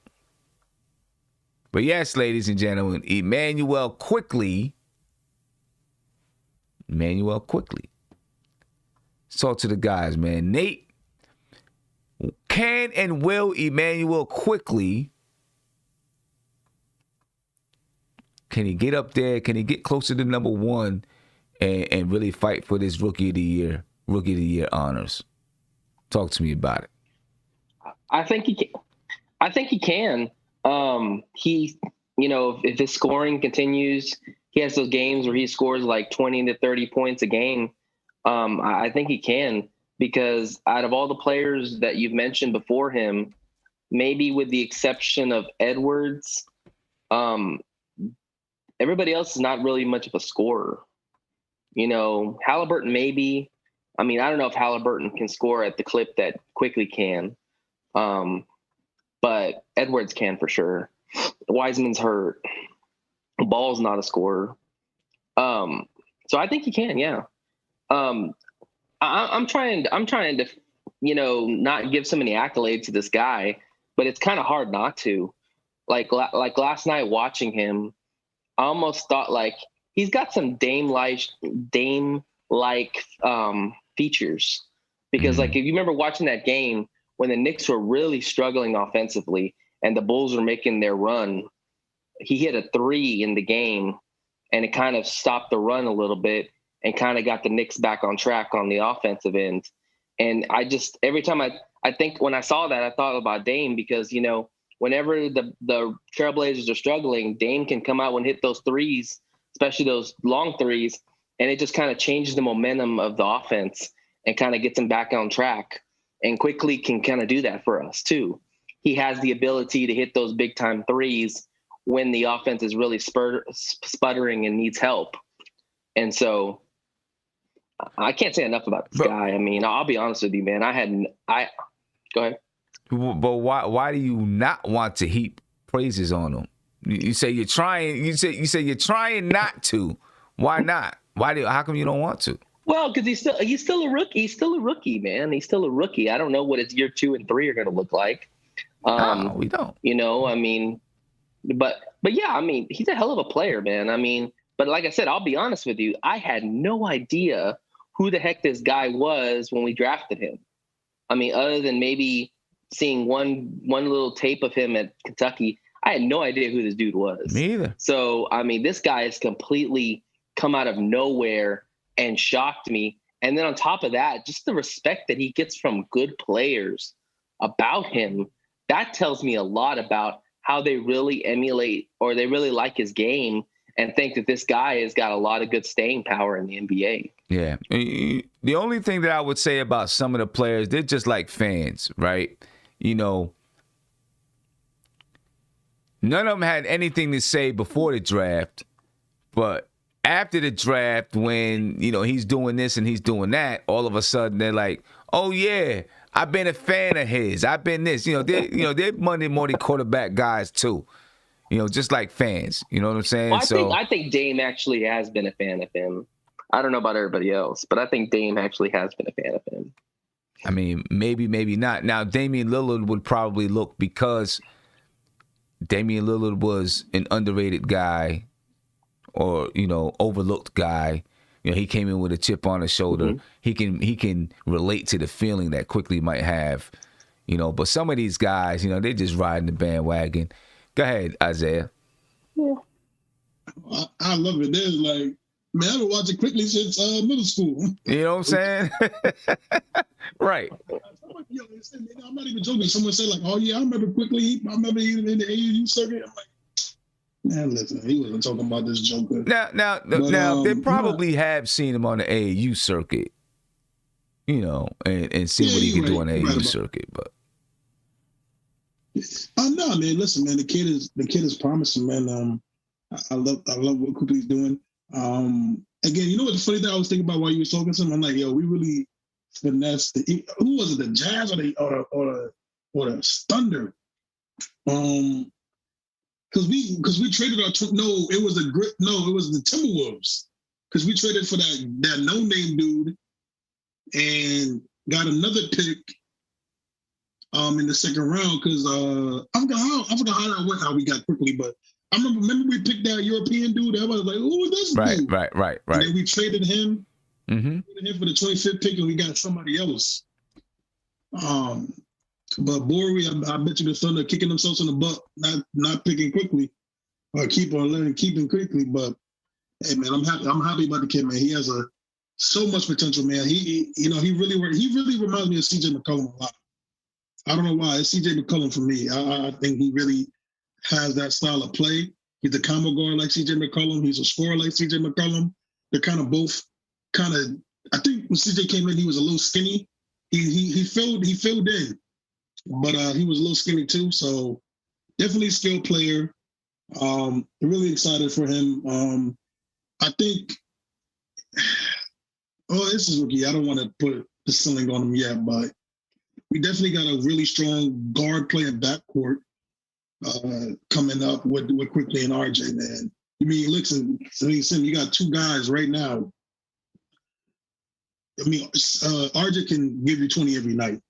But yes, ladies and gentlemen, Immanuel Quickly. Let's talk to the guys, man. Nate, Can and will Immanuel Quickly, can he get up there? Can he get closer to number one and really fight for this Rookie of the Year honors? Talk to me about it. I think he can. I think he can. If his scoring continues, he has those games where he scores like 20 to 30 points a game. I think he can, because out of all the players that you've mentioned before him, maybe with the exception of Edwards, everybody else is not really much of a scorer. Halliburton maybe. I mean, I don't know if Halliburton can score at the clip that Quickley can, but Edwards can for sure. Wiseman's hurt. Ball's not a scorer. So I think he can, yeah. I'm trying to, not give so many accolades to this guy, but it's kind of hard not to. Like last night watching him, I almost thought like he's got some Dame-like features, because like if you remember watching that game when the Knicks were really struggling offensively and the Bulls were making their run, he hit a 3 in the game and it kind of stopped the run a little bit and kind of got the Knicks back on track on the offensive end. And every time I think when I saw that, I thought about Dame, because, whenever the Trailblazers are struggling, Dame can come out and hit those threes, especially those long threes, and it just kind of changes the momentum of the offense and kind of gets them back on track. And Quickley can kind of do that for us too. He has the ability to hit those big time threes when the offense is really sputtering and needs help. And so I can't say enough about this guy. I mean, I'll be honest with you, man. Go ahead. But why do you not want to heap praises on him? You say you're trying. You say you're trying not to. Why not? How come you don't want to? Well, because he's still a rookie. He's still a rookie, man. He's still a rookie. I don't know what his year 2 and 3 are going to look like. No, we don't. I mean, but yeah, I mean, he's a hell of a player, man. I mean, but like I said, I'll be honest with you. I had no idea who the heck this guy was when we drafted him. I mean, other than maybe seeing one little tape of him at Kentucky, I had no idea who this dude was. Me either. So, I mean, this guy has completely come out of nowhere and shocked me. And then on top of that, just the respect that he gets from good players about him, that tells me a lot about how they really emulate or they really like his game and think that this guy has got a lot of good staying power in the NBA. Yeah. The only thing that I would say about some of the players, they're just like fans, right? None of them had anything to say before the draft, but after the draft, when, he's doing this and he's doing that, all of a sudden they're like, oh yeah, I've been a fan of his. I've been this. They're Monday morning quarterback guys too. Just like fans. You know what I'm saying? Well, I think Dame actually has been a fan of him. I don't know about everybody else, but I think Dame actually has been a fan of him. I mean, maybe not. Now, Damian Lillard would probably look, because Damian Lillard was an underrated guy or, overlooked guy. He came in with a chip on his shoulder. Mm-hmm. He can relate to the feeling that Quickley might have, but some of these guys, they're just riding the bandwagon. Go ahead, Isaiah. Yeah. I love it. There's like, man, I've been watching Quickley since middle school. You know what I'm saying? Right. I'm not even joking. Someone said like, oh yeah, I remember Quickley. I remember he was in the AAU circuit. I'm like, man, listen, he wasn't talking about this joker. Now, they probably have seen him on the AAU circuit, and seen what he can do on the AAU circuit. But no, man. Listen, man, the kid is promising, man. I love what Quickley's doing. Again, what the funny thing I was thinking about while you were talking to him? I'm like, yo, we really finessed who was it, the Jazz or the Thunder? Because we traded it was the Timberwolves, because we traded for that no name dude and got another pick in the second round, because I forgot how that went, how we got Quickley, but I remember we picked that European dude. Everybody was like, who is this dude? Right. And then we traded him, for the 25th pick, and we got somebody else. But Borey, I bet you the Thunder kicking themselves in the butt, not picking Quickley or keeping Quickley. But hey, man, I'm happy about the kid, man. He has so much potential, man. He really reminds me of CJ McCollum a lot. I don't know why. It's CJ McCollum for me. I think he really has that style of play. He's a combo guard like CJ McCollum. He's a scorer like CJ McCollum. They're kind of both kind of. I think when CJ came in, he was a little skinny. He filled in, but he was a little skinny too. So definitely a skilled player. Really excited for him. I think. Oh, this is rookie. I don't want to put the ceiling on him yet, but we definitely got a really strong guard playing backcourt coming up with Quickley and RJ, man. I mean, listen, you got two guys right now. I mean, RJ can give you 20 every night,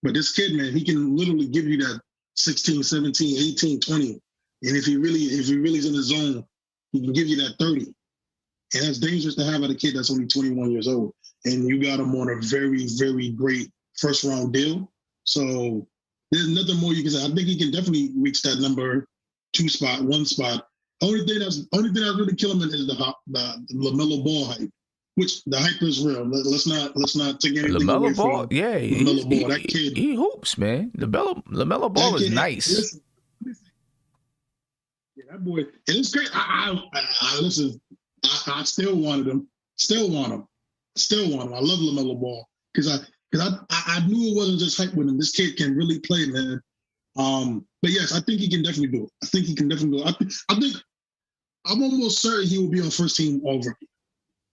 but this kid, man, he can literally give you that 16, 17, 18, 20. And if he really is in the zone, he can give you that 30. And that's dangerous to have at a kid that's only 21 years old. And you got him on a very, very great first round deal. So there's nothing more you can say. I think he can definitely reach that number 2 spot, 1 spot. Only thing that's really killing him is the LaMelo Ball hype, which the hype is real. Let's not take anything LaMelo away Ball, from yeah, LaMelo Ball. That kid, he hoops, man. LaMelo Ball is nice. Listen, yeah, that boy, and it's great. I listen. I still wanted him. Still want him. I love LaMelo Ball because I knew it wasn't just hype with him. This kid can really play, man. But yes, I think he can definitely do it. I think I'm almost certain he will be on first team all rookie.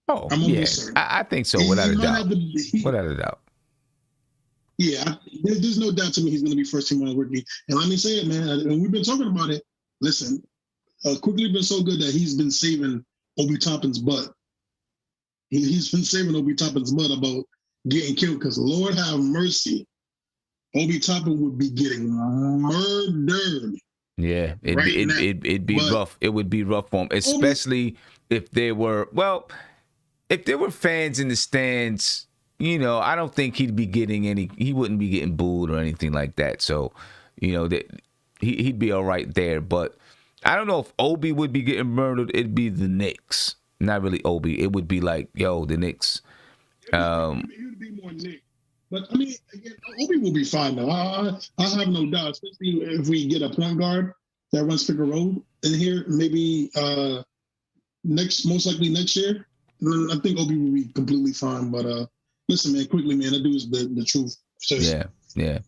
Oh, I'm yeah, almost certain. I think so, without a doubt. Yeah, there's no doubt to me he's going to be first team all rookie. And let me say it, man. And we've been talking about it. Listen, Quickley been so good that he's been saving Obi Toppin's butt. He's been saving Obi Toppin's butt about getting killed because Lord have mercy, Obi Toppin would be getting murdered. Yeah, it'd be rough. It would be rough for him, especially if there were fans in the stands. You know, I don't think he wouldn't be getting booed or anything like that. So, you know, that he'd be all right there. But I don't know if Obi would be getting murdered. It'd be the Knicks, not really Obi. It would be like, yo, the Knicks. It would be more Knicks. But I mean, again, Obi will be fine though. I have no doubt, especially if we get a point guard that runs pick and roll in here. Maybe most likely next year. I think Obi will be completely fine. But listen, man, quickly, man, that dude is the truth. Seriously. Yeah.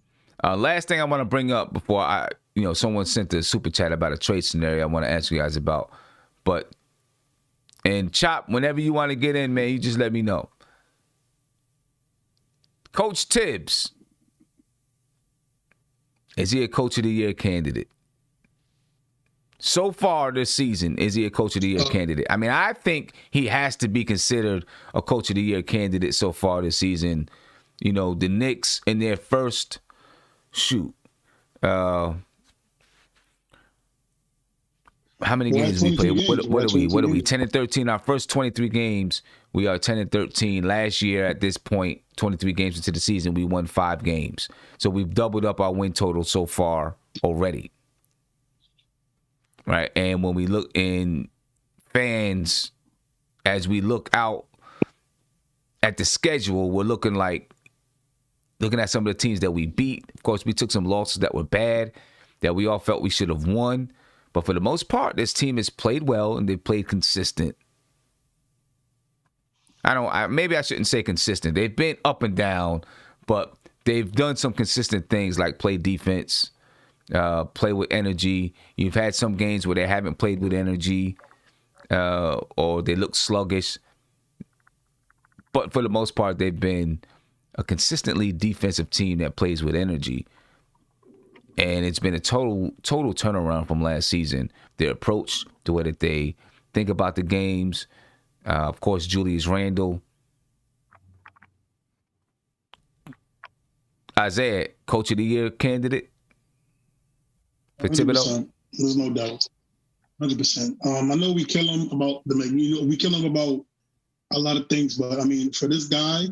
Last thing I want to bring up before someone sent a super chat about a trade scenario I want to ask you guys about. And Chop, whenever you want to get in, man, you just let me know. Coach Tibbs, is he a Coach of the Year candidate? So far this season, is he a Coach of the Year candidate? I mean, I think he has to be considered a Coach of the Year candidate so far this season. You know, the Knicks in their first how many games did we play? What are we? 10-13. Our first 23 games, we are 10-13. Last year at this point, 23 games into the season, we won 5 games. So we've doubled up our win total so far already. Right. And when we look in fans, as we look out at the schedule, we're looking at some of the teams that we beat. Of course, we took some losses that were bad, that we all felt we should have won. But for the most part, this team has played well and they've played consistent. Maybe I shouldn't say consistent. They've been up and down, but they've done some consistent things like play defense, play with energy. You've had some games where they haven't played with energy or they look sluggish. But for the most part, they've been a consistently defensive team that plays with energy. And it's been a total turnaround from last season. Their approach, the way that they think about the games. Of course, Julius Randle. Isaiah, Coach of the Year candidate for Thibodeau? There's no doubt. 100%. I know we kill him about we kill him about a lot of things, but I mean, for this guy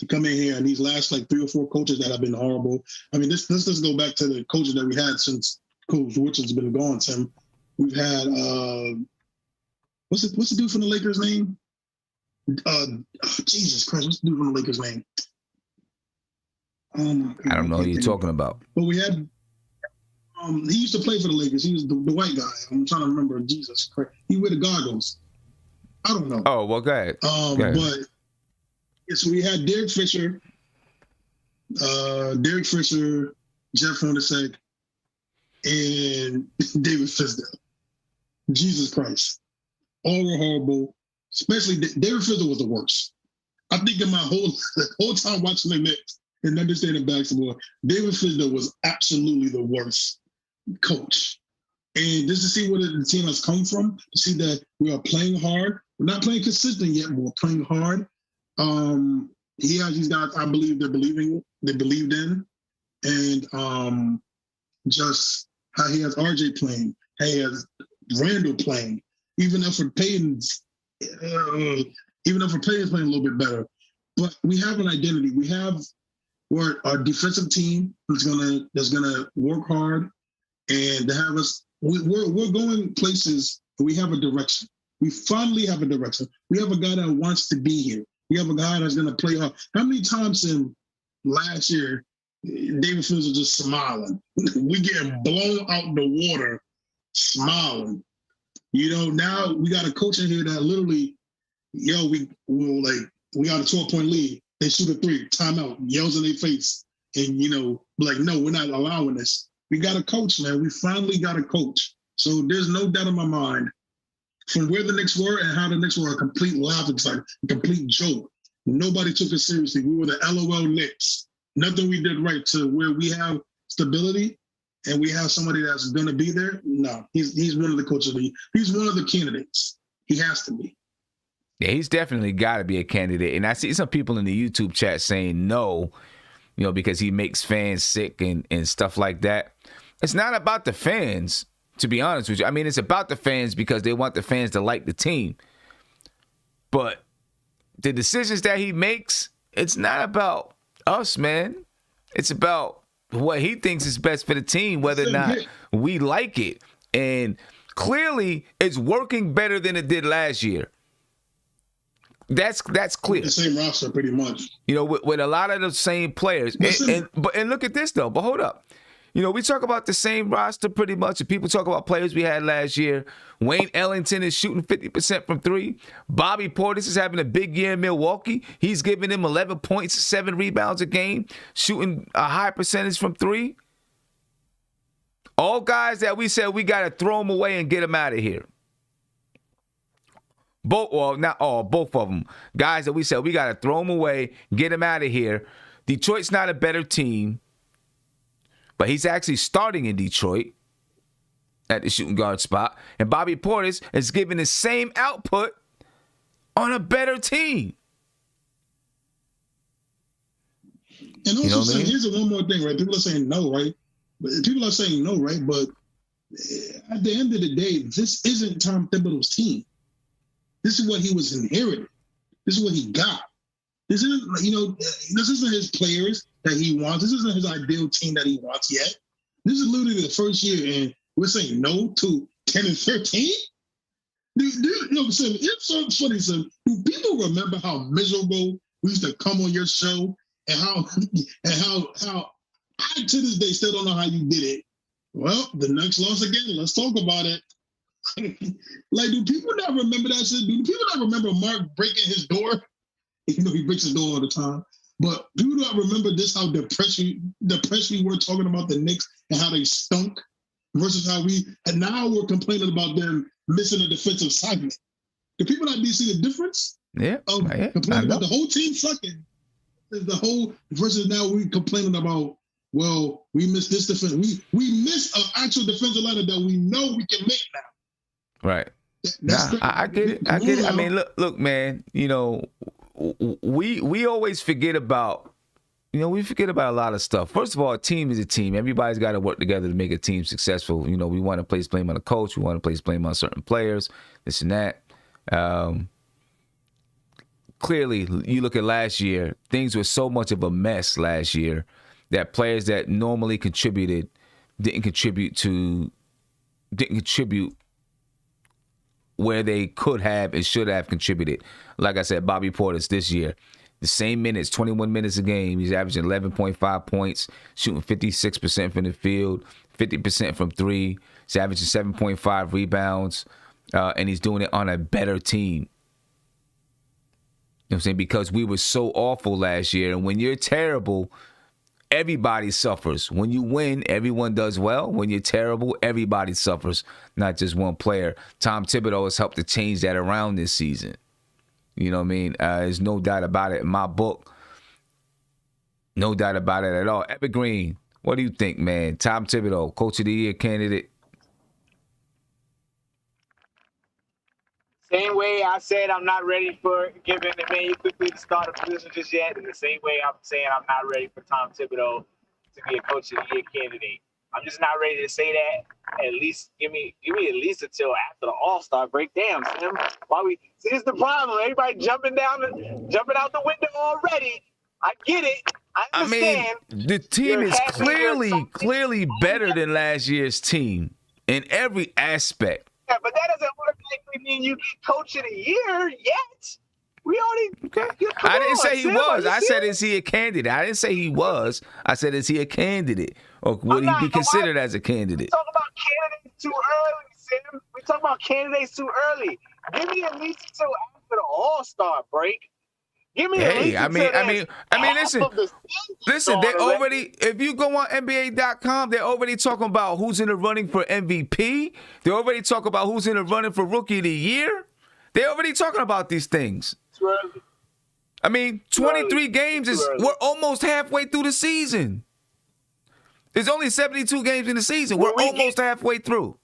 to come in here, and these last like 3 or 4 coaches that have been horrible. I mean, let's just go back to the coaches that we had since Coach Richards been gone, Tim. We've had what's the dude from the Lakers name? Jesus Christ, what's the dude from the Lakers name? I don't know who you're talking about. But we had he used to play for the Lakers. He was the white guy. I'm trying to remember. Jesus Christ, he wear the goggles. I don't know. Oh, well, go ahead. Go ahead. But so we had Derek Fisher, Jeff Hornacek, and David Fisdale. Jesus Christ. All were horrible. Especially David Fisdale was the worst. I think in my whole time watching the Knicks and understanding basketball, David Fisdale was absolutely the worst coach. And just to see where the team has come from, to see that we are playing hard. We're not playing consistent yet, but we're playing hard. He has these guys I believe they believed in. And just how he has RJ playing, how he has Randall playing, even if for Payton's playing a little bit better. But we have an identity. We're a defensive team that's gonna work hard and to have us. We're going places. We have a direction. We finally have a direction. We have a guy that wants to be here. We have a guy that's gonna play hard. How many times in last year David Fields was just smiling? We getting blown out the water, smiling. Now we got a coach in here that literally, we got a 12-point lead. They shoot a 3, timeout, yells in their face, and no, we're not allowing this. We got a coach, man. We finally got a coach. So there's no doubt in my mind from where the Knicks were and how the Knicks were a complete laughing stock, a complete joke. Nobody took it seriously. We were the LOL Knicks. Nothing we did right to where we have stability and we have somebody that's going to be there. No, he's one of the coaches. He's one of the candidates. He has to be. Yeah, he's definitely got to be a candidate. And I see some people in the YouTube chat saying no, because he makes fans sick and stuff like that. It's not about the fans, to be honest with you. I mean, it's about the fans because they want the fans to like the team. But the decisions that he makes, it's not about us, man. It's about what he thinks is best for the team, whether or not we like it. And clearly, it's working better than it did last year. That's clear. The same roster, pretty much. With a lot of the same players. And look at this though. But hold up. We talk about the same roster pretty much. And people talk about players we had last year. Wayne Ellington is shooting 50% from 3. Bobby Portis is having a big year in Milwaukee. He's giving him 11 points, 7 rebounds a game, shooting a high percentage from 3. All guys that we said we got to throw them away and get them out of here. Both of them. Guys that we said we got to throw them away, get them out of here. Detroit's not a better team, but he's actually starting in Detroit at the shooting guard spot. And Bobby Portis is giving the same output on a better team. And also, here's one more thing, right? People are saying no, right? But at the end of the day, this isn't Tom Thibodeau's team. This is what he was inherited. This is what he got. This isn't, this isn't his players that he wants. This isn't his ideal team that he wants yet. This is literally the first year, and we're saying no to 10 and 13? It's so funny, son. Do people remember how miserable we used to come on your show and how I to this day still don't know how you did it? Well, the Knicks lost again. Let's talk about it. Do people not remember that shit? Do people not remember Mark breaking his door? He breaks his door all the time. But do you not remember this, how depressed we were talking about the Knicks and how they stunk versus and now we're complaining about them missing a defensive segment. Do people not see the difference? Yeah. Complaining about the whole team sucking. Versus now we complaining about, well, we missed this defense. We missed an actual defensive line that we know we can make now. Right. I get it. I mean, look, man, we always forget about, we forget about a lot of stuff. First of all, a team is a team. Everybody's got to work together to make a team successful. We want to place blame on the coach. We want to place blame on certain players, this and that. clearly, you look at last year, things were so much of a mess last year that players that normally contributed didn't contribute where they could have and should have contributed. Like I said, Bobby Portis this year, the same minutes, 21 minutes a game. He's averaging 11.5 points, shooting 56% from the field, 50% from three. He's averaging 7.5 rebounds, and he's doing it on a better team. You know what I'm saying? Because we were so awful last year, and when you're terrible, everybody suffers. When you win, everyone does well. When you're terrible, everybody suffers, not just one player. Tom Thibodeau has helped to change that around this season. You know what I mean? There's no doubt about it in my book. No doubt about it at all. Evergreen, what do you think, man? Tom Thibodeau, Coach of the Year candidate? Same way I said I'm not ready for giving Immanuel Quickly the starter position just yet, in the same way I'm saying I'm not ready for Tom Thibodeau to be a Coach of the Year candidate. I'm just not ready to say that. At least give me at least until after the All-Star break. Damn, Sam. Why we see this is the problem. Everybody jumping out the window already. I get it. I understand. I mean, the team is clearly better than last year's team in every aspect. Yeah, but that doesn't automatically mean you get Coach of the Year yet. We already. Okay. I didn't say he was. I said, is he a candidate? I didn't say he was. I said, is he a candidate? Or would he be considered as a candidate? We talk about candidates too early, Sam. We talk about candidates too early. Give me at least until after the All-Star break. Give me at least until listen, they already, if you go on NBA.com, they're already talking about who's in the running for MVP. They're already talking about who's in the running for Rookie of the Year. They're already talking about these things. I mean, 23 games we're almost halfway through the season. There's only 72 games in the season. We're almost halfway through.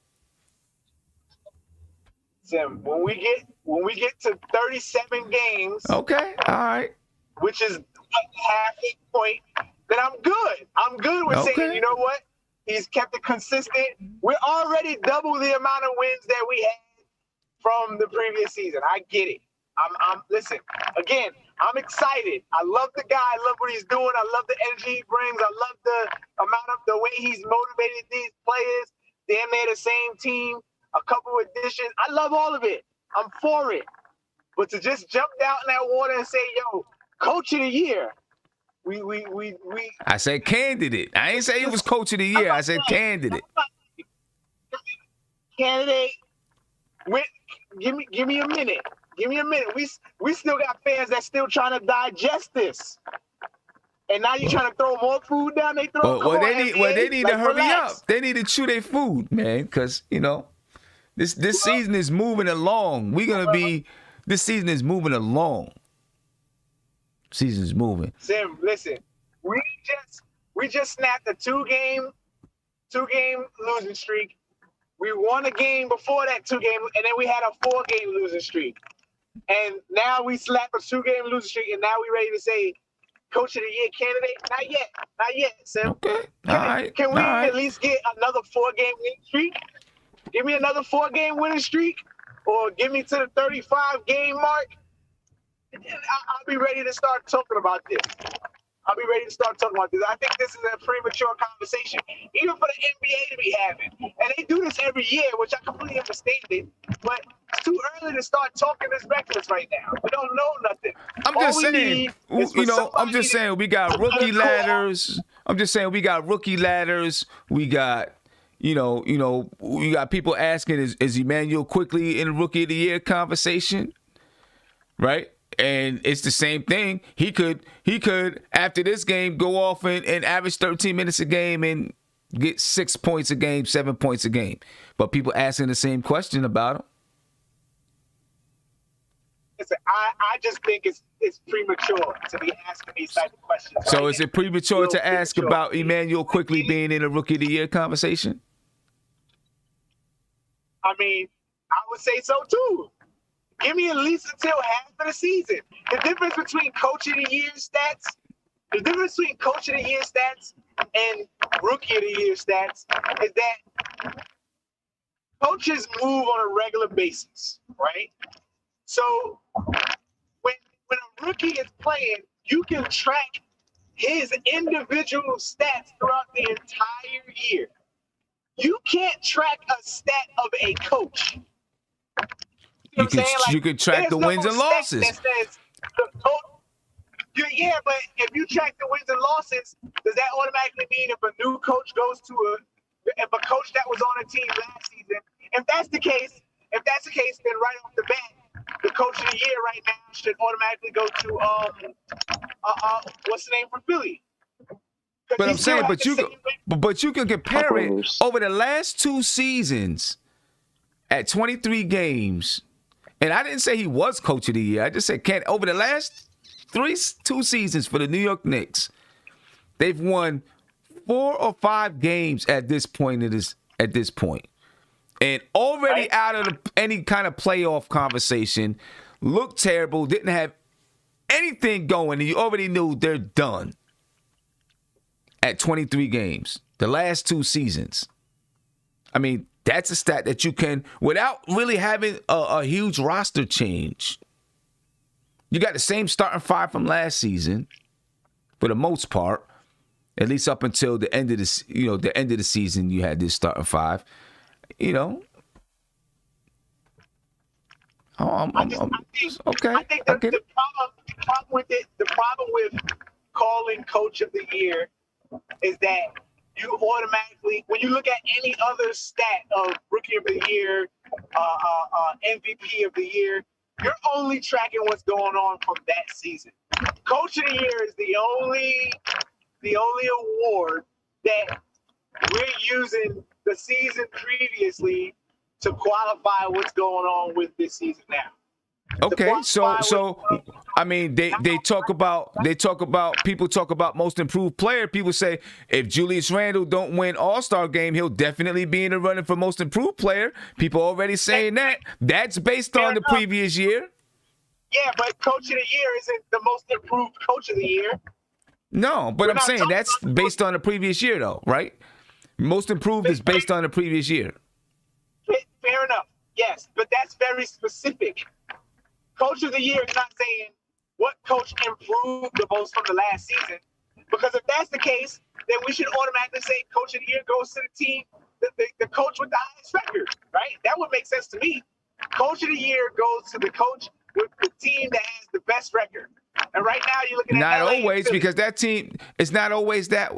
Sam, when we get to 37 games, okay, all right, which is half a point, then I'm good. I'm good with saying, you know what? He's kept it consistent. We're already double the amount of wins that we had from the previous season. I get it. Listen, again, I'm excited. I love the guy. I love what he's doing. I love the energy he brings. I love the amount of the way he's motivated these players. Damn near the same team, a couple additions. I love all of it. I'm for it. But to just jump out in that water and say, yo, Coach of the Year. We I said candidate. I ain't say he was Coach of the Year. I said candidate. Candidate. Give me a minute. Give me a minute. We still got fans that still trying to digest this. And now you're trying to throw more food down. They need to hurry up. They need to chew their food, man, because this season is moving along. This season is moving along. Season's moving. Sim, listen. We just snapped a two-game losing streak. We won a game before that 2-game, and then we had a 4-game losing streak. And now we slap a 2-game losing streak, and now we ready to say Coach of the Year candidate? Not yet, Sim. Okay. Can we at least get another 4-game winning streak? Give me another 4-game winning streak, or give me to the 35-game mark, and then I'll be ready to start talking about this. I think this is a premature conversation, even for the NBA to be having. And they do this every year, which I completely understand it. But it's too early to start talking this reckless right now. We don't know nothing. I'm just saying we got rookie ladders. We got, we got people asking, is Immanuel Quickly in the Rookie of the Year conversation? Right? And it's the same thing. He could after this game go off and average 13 minutes a game and get 6 points a game, 7 points a game. But people asking the same question about him. Listen, I just think it's premature to be asking these type of questions. So is it premature to ask about Immanuel Quickly being in a Rookie of the Year conversation? I mean, I would say so too. Give me at least until half of the season. The difference between Coach of the Year stats, and Rookie of the Year stats is that coaches move on a regular basis, right? So when a rookie is playing, you can track his individual stats throughout the entire year. You can't track a stat of a coach. You can track the wins and losses. That says the coach, yeah, but if you track the wins and losses, does that automatically mean if a new coach goes to if a coach that was on a team last season, if that's the case, then right off the bat, the coach of the year right now should automatically go to what's the name for Philly? But I'm saying, but you can compare it over the last 2 seasons at 23 games. And I didn't say he was coach of the year. I just said over the last 2 seasons for the New York Knicks, they've won 4 or 5 games at this point. And already out of any kind of playoff conversation, looked terrible, didn't have anything going, and you already knew they're done at 23 games. The last 2 seasons. I mean, that's a stat that you can, without really having a huge roster change. You got the same starting 5 from last season, for the most part, at least up until the end of the end of the season. You had this starting 5. You know, I think the problem with calling coach of the year is that you automatically, when you look at any other stat of rookie of the year, MVP of the year, you're only tracking what's going on from that season. Coach of the year is the only award that we're using the season previously to qualify what's going on with this season now. Okay, so I mean, people talk about most improved player. People say if Julius Randle don't win All-Star game, he'll definitely be in the running for most improved player. People already saying that. That's based on the previous year. Yeah, but coach of the year isn't the most improved coach of the year. No, but I'm saying that's based on the previous year, though, right? Most improved is based on the previous year. Fair enough. Yes, but that's very specific. Coach of the year is not saying what coach improved the most from the last season. Because if that's the case, then we should automatically say coach of the year goes to the team, the coach with the highest record, right? That would make sense to me. Coach of the year goes to the coach with the team that has the best record. And right now you're looking at not always, because that team it's not always that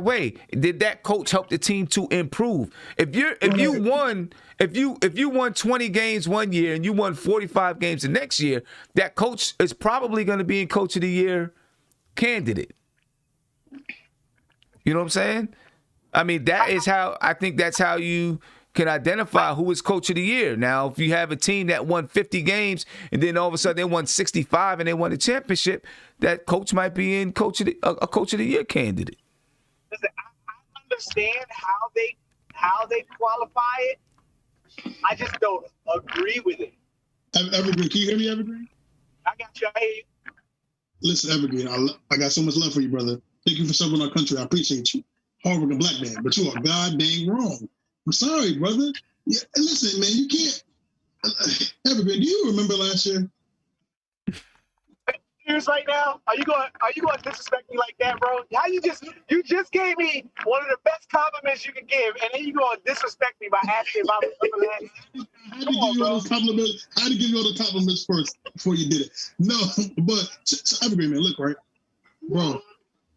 way. Did that coach help the team to improve? If you won 20 games one year and you won 45 games the next year, that coach is probably going to be in coach of the year candidate. You know what I'm saying? I mean, that's how you can identify who is coach of the year. Now, if you have a team that won 50 games and then all of a sudden they won 65 and they won the championship, that coach might be in a coach of the year candidate. Listen, I understand how they qualify it. I just don't agree with it. Evergreen, can you hear me, Evergreen? I got you. I hear you. Listen, Evergreen, I got so much love for you, brother. Thank you for serving our country. I appreciate you. Hardworking black man, but you are goddamn wrong. I'm sorry, brother. Yeah, listen, man, you can't. Evergreen, do you remember last year? Serious right now? Are you going to disrespect me like that, bro? How you just gave me one of the best compliments you could give, and then you going to disrespect me by asking about the last year? I had to give you all the compliments first before you did it. No, but so Evergreen, man, look, right, bro.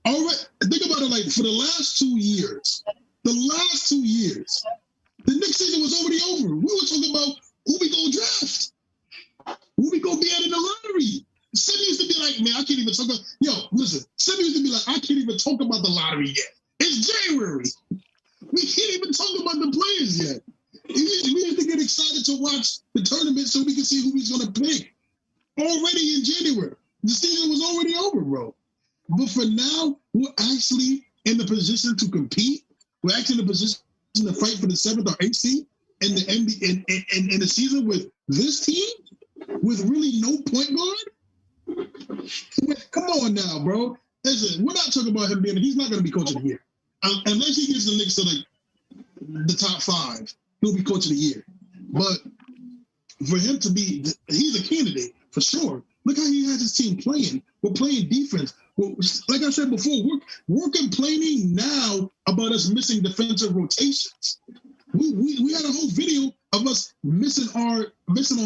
All right, think about it like for the last 2 years. The Knicks season was already over. We were talking about who we gonna draft, who we gonna be at in the lottery. Sim used to be like, man, I can't even talk about. Sim used to be like, I can't even talk about the lottery yet. It's January. We can't even talk about the players yet. We used to get excited to watch the tournament so we could see who he's gonna pick. Already in January, the season was already over, bro. But for now, we're actually in the position to compete. We're actually in a position to fight for the 7th or 8th seed in the NBA in the season with this team, with really no point guard. Come on now, bro. Listen, we're not talking about him being. He's not going to be coach of the year unless he gets the Knicks to like the top 5. He'll be coach of the year. But for him to be, he's a candidate for sure. Look how he has his team playing. We're playing defense. Well, like I said before, we're complaining now about us missing defensive rotations. We had a whole video of us missing on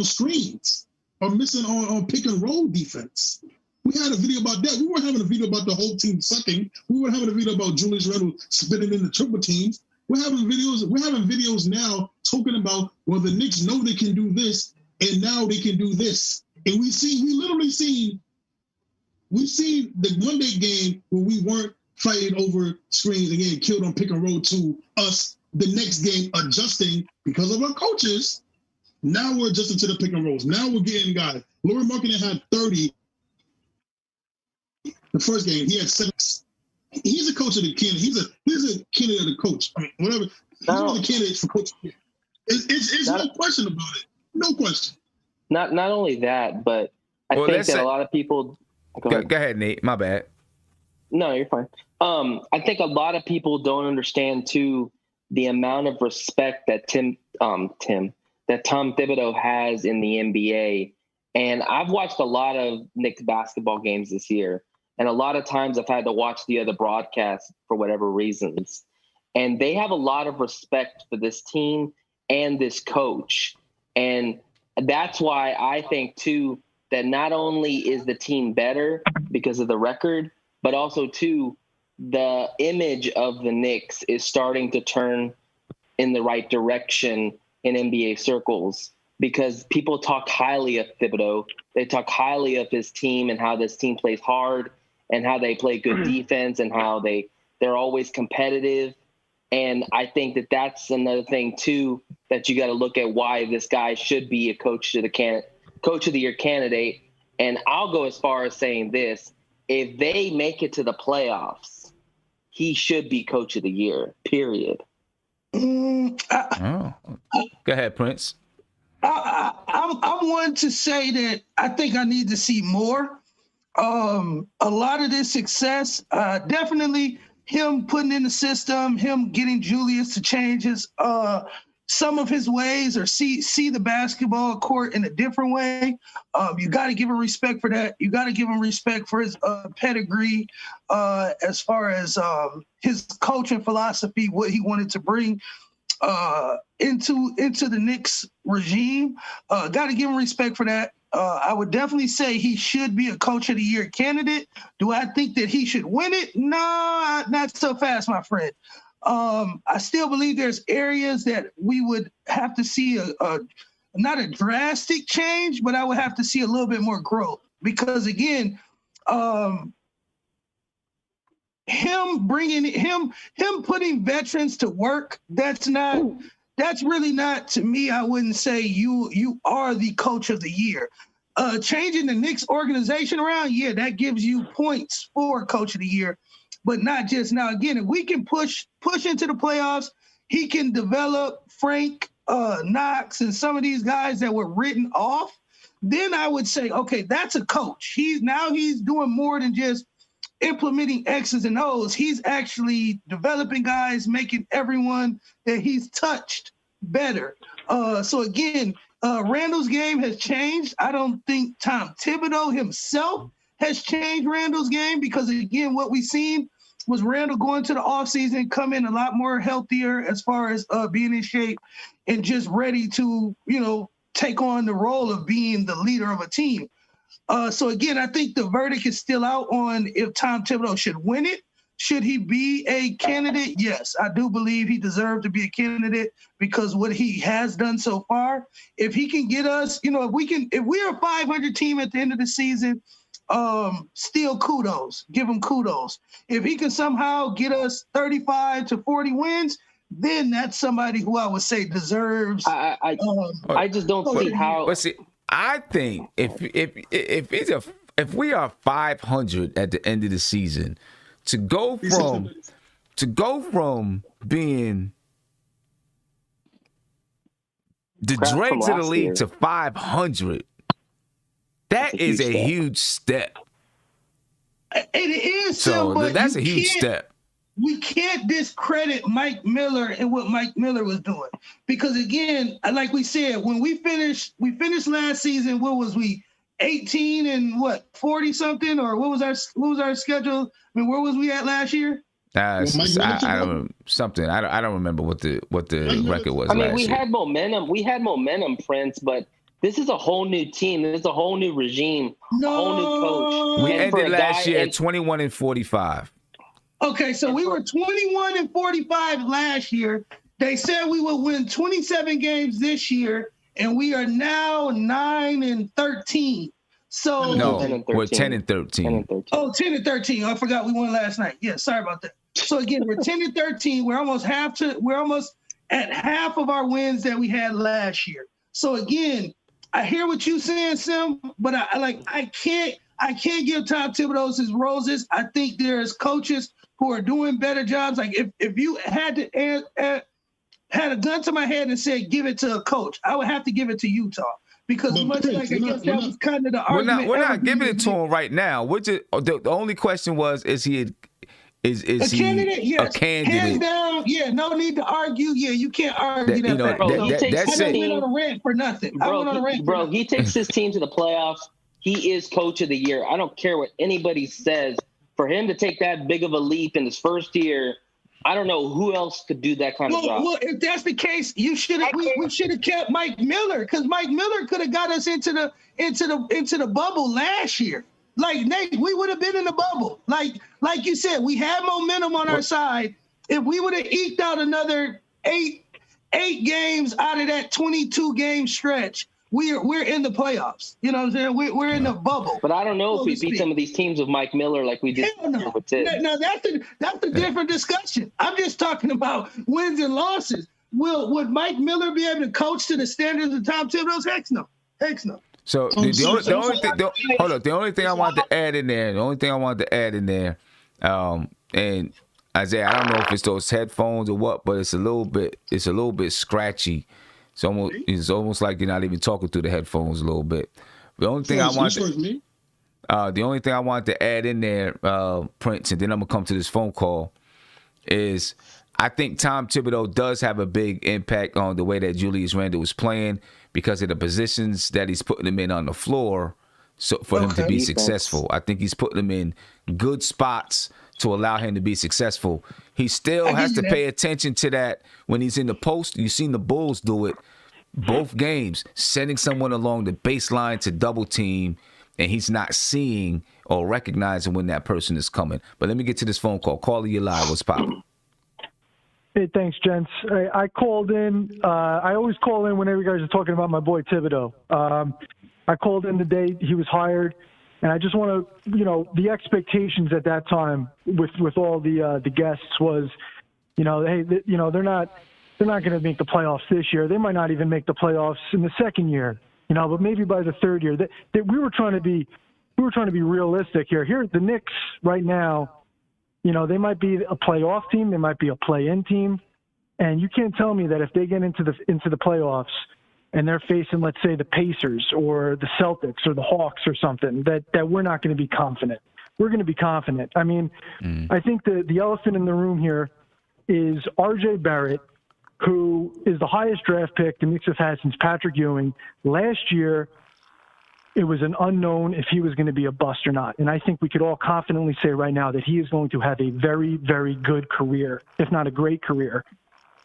screens or missing on pick and roll defense. We had a video about that. We weren't having a video about the whole team sucking. We weren't having a video about Julius Randle spitting in the triple teams. We're having videos now talking about, well, the Knicks know they can do this, and now they can do this. And we've seen the Monday game where we weren't fighting over screens and getting killed on pick and roll to us. The next game adjusting because of our coaches. Now we're adjusting to the pick and rolls. Now we're getting guys. Lauri Markkanen had 30. The first game, he had 7. He's a coach of the candidate. He's a candidate of the coach. I mean, whatever. He's one of the candidates for coach. It's no question about it. No question. Not only that, but I think that a lot of people. Go ahead, Nate. My bad. No, you're fine. I think a lot of people don't understand too the amount of respect that Tom Thibodeau has in the NBA. And I've watched a lot of Knicks basketball games this year. And a lot of times I've had to watch the other broadcasts for whatever reasons. And they have a lot of respect for this team and this coach. And that's why I think, too, that not only is the team better because of the record, but also, too, the image of the Knicks is starting to turn in the right direction in NBA circles because people talk highly of Thibodeau. They talk highly of his team and how this team plays hard and how they play good defense and how they're always competitive. And I think that that's another thing, too, that you got to look at why this guy should be a coach of the year candidate. And I'll go as far as saying this. If they make it to the playoffs, he should be coach of the year, period. Go ahead, Prince. I'm one to say that I think I need to see more. A lot of this success, definitely him putting in the system, him getting Julius to change his some of his ways or see the basketball court in a different way. You got to give him respect for that. You got to give him respect for his pedigree as far as his coaching philosophy, what he wanted to bring into the Knicks regime. Got to give him respect for that. I would definitely say he should be a coach of the year candidate. Do I think that he should win it? No, not so fast, my friend. I still believe there's areas that we would have to see not a drastic change, but I would have to see a little bit more growth because again, him putting veterans to work, that's really not, to me, I wouldn't say you are the coach of the year. Changing the Knicks organization around, yeah, that gives you points for coach of the year, but not just now. Again, if we can push into the playoffs, he can develop Frank, Knox, and some of these guys that were written off, then I would say, okay, that's a coach. He's doing more than just implementing X's and O's. He's actually developing guys, making everyone that he's touched better. So again, Randall's game has changed. I don't think Tom Thibodeau himself has changed Randall's game because, again, what we've seen was Randall going to the offseason, come in a lot more healthier as far as being in shape and just ready to, take on the role of being the leader of a team. So, again, I think the verdict is still out on if Tom Thibodeau should win it. Should he be a candidate? Yes, I do believe he deserves to be a candidate because what he has done so far. If he can get us, if we're a 500 team at the end of the season, still kudos, give him kudos. If he can somehow get us 35 to 40 wins, then that's somebody who I would say deserves. I just don't see how. But see, I think if we are 500 at the end of the season, to go from being the dregs of the league to 500, that is a huge step. It is, so but that's a huge step. We can't discredit Mike Miller and what Mike Miller was doing because, again, like we said, when we finished last season, what was we 18 and what 40 something, or what was our schedule? I mean, where was we at last year? I don't something. I don't remember what the record was. I mean, last we year. had momentum. We had momentum, Prince, but this is a whole new team. This is a whole new regime, a whole new coach. We ended last year 21 and 45. Okay, so we were 21 and 45 last year. They said we would win 27 games this year, and we are now 9 and 13. So no, we're 10 and 13. Oh, 10 and 13. I forgot we won last night. Yeah, sorry about that. So again, we're 10 and 13. We're almost at half of our wins that we had last year. So again, I hear what you're saying, Sim, but I can't give Tom Thibodeau his roses. I think there's coaches who are doing better jobs. Like if you had a gun to my head and said give it to a coach, I would have to give it to Utah. Because much like I guess that was kind of the argument. We're not giving it to him right now. The only question was, is he a candidate? Yes. A candidate? Hands down, yeah. No need to argue. Yeah, you can't argue that. That's it. I went on a rant for nothing. Bro, he takes his team to the playoffs. He is coach of the year. I don't care what anybody says. For him to take that big of a leap in his first year, I don't know who else could do that kind of job. Well, if that's the case, we should have kept Mike Miller, because Mike Miller could have got us into the bubble last year. Like Nate, we would have been in the bubble. Like you said, we had momentum on our side. If we would have eked out another eight games out of that 22 game stretch, we're in the playoffs. You know what I'm saying? We're in the bubble. But I don't know if we beat some of these teams with Mike Miller like we did with Ted. Now that's a different discussion. I'm just talking about wins and losses. Would Mike Miller be able to coach to the standards of Tom Thibodeau? Heck no. So the only thing I wanted to add in there, and Isaiah, I don't know if it's those headphones or what, but it's a little bit scratchy. It's almost like you're not even talking through the headphones a little bit. The only thing I wanted to add in there, Prince, and then I'm gonna come to this phone call, is I think Tom Thibodeau does have a big impact on the way that Julius Randle is playing because of the positions that he's putting him in on the floor. So for him to be successful, I think he's putting him in good spots to allow him to be successful. He still has to pay attention to that when he's in the post. You've seen the Bulls do it both games, sending someone along the baseline to double team, and he's not seeing or recognizing when that person is coming. But let me get to this phone call. Caller, you live. What's poppin'? Hey, thanks, gents. I called in. I always call in whenever you guys are talking about my boy Thibodeau. I called in the day he was hired. And I just want to, the expectations at that time with all the guests was, hey, they're not going to make the playoffs this year. They might not even make the playoffs in the second year, but maybe by the third year. We were trying to be realistic here. Here at the Knicks right now, they might be a playoff team, they might be a play-in team, and you can't tell me that if they get into the playoffs and they're facing, let's say, the Pacers or the Celtics or the Hawks or something, that we're not going to be confident. We're going to be confident. I mean, I think the elephant in the room here is R.J. Barrett, who is the highest draft pick the Knicks have had since Patrick Ewing. Last year, it was an unknown if he was going to be a bust or not. And I think we could all confidently say right now that he is going to have a very, very good career, if not a great career.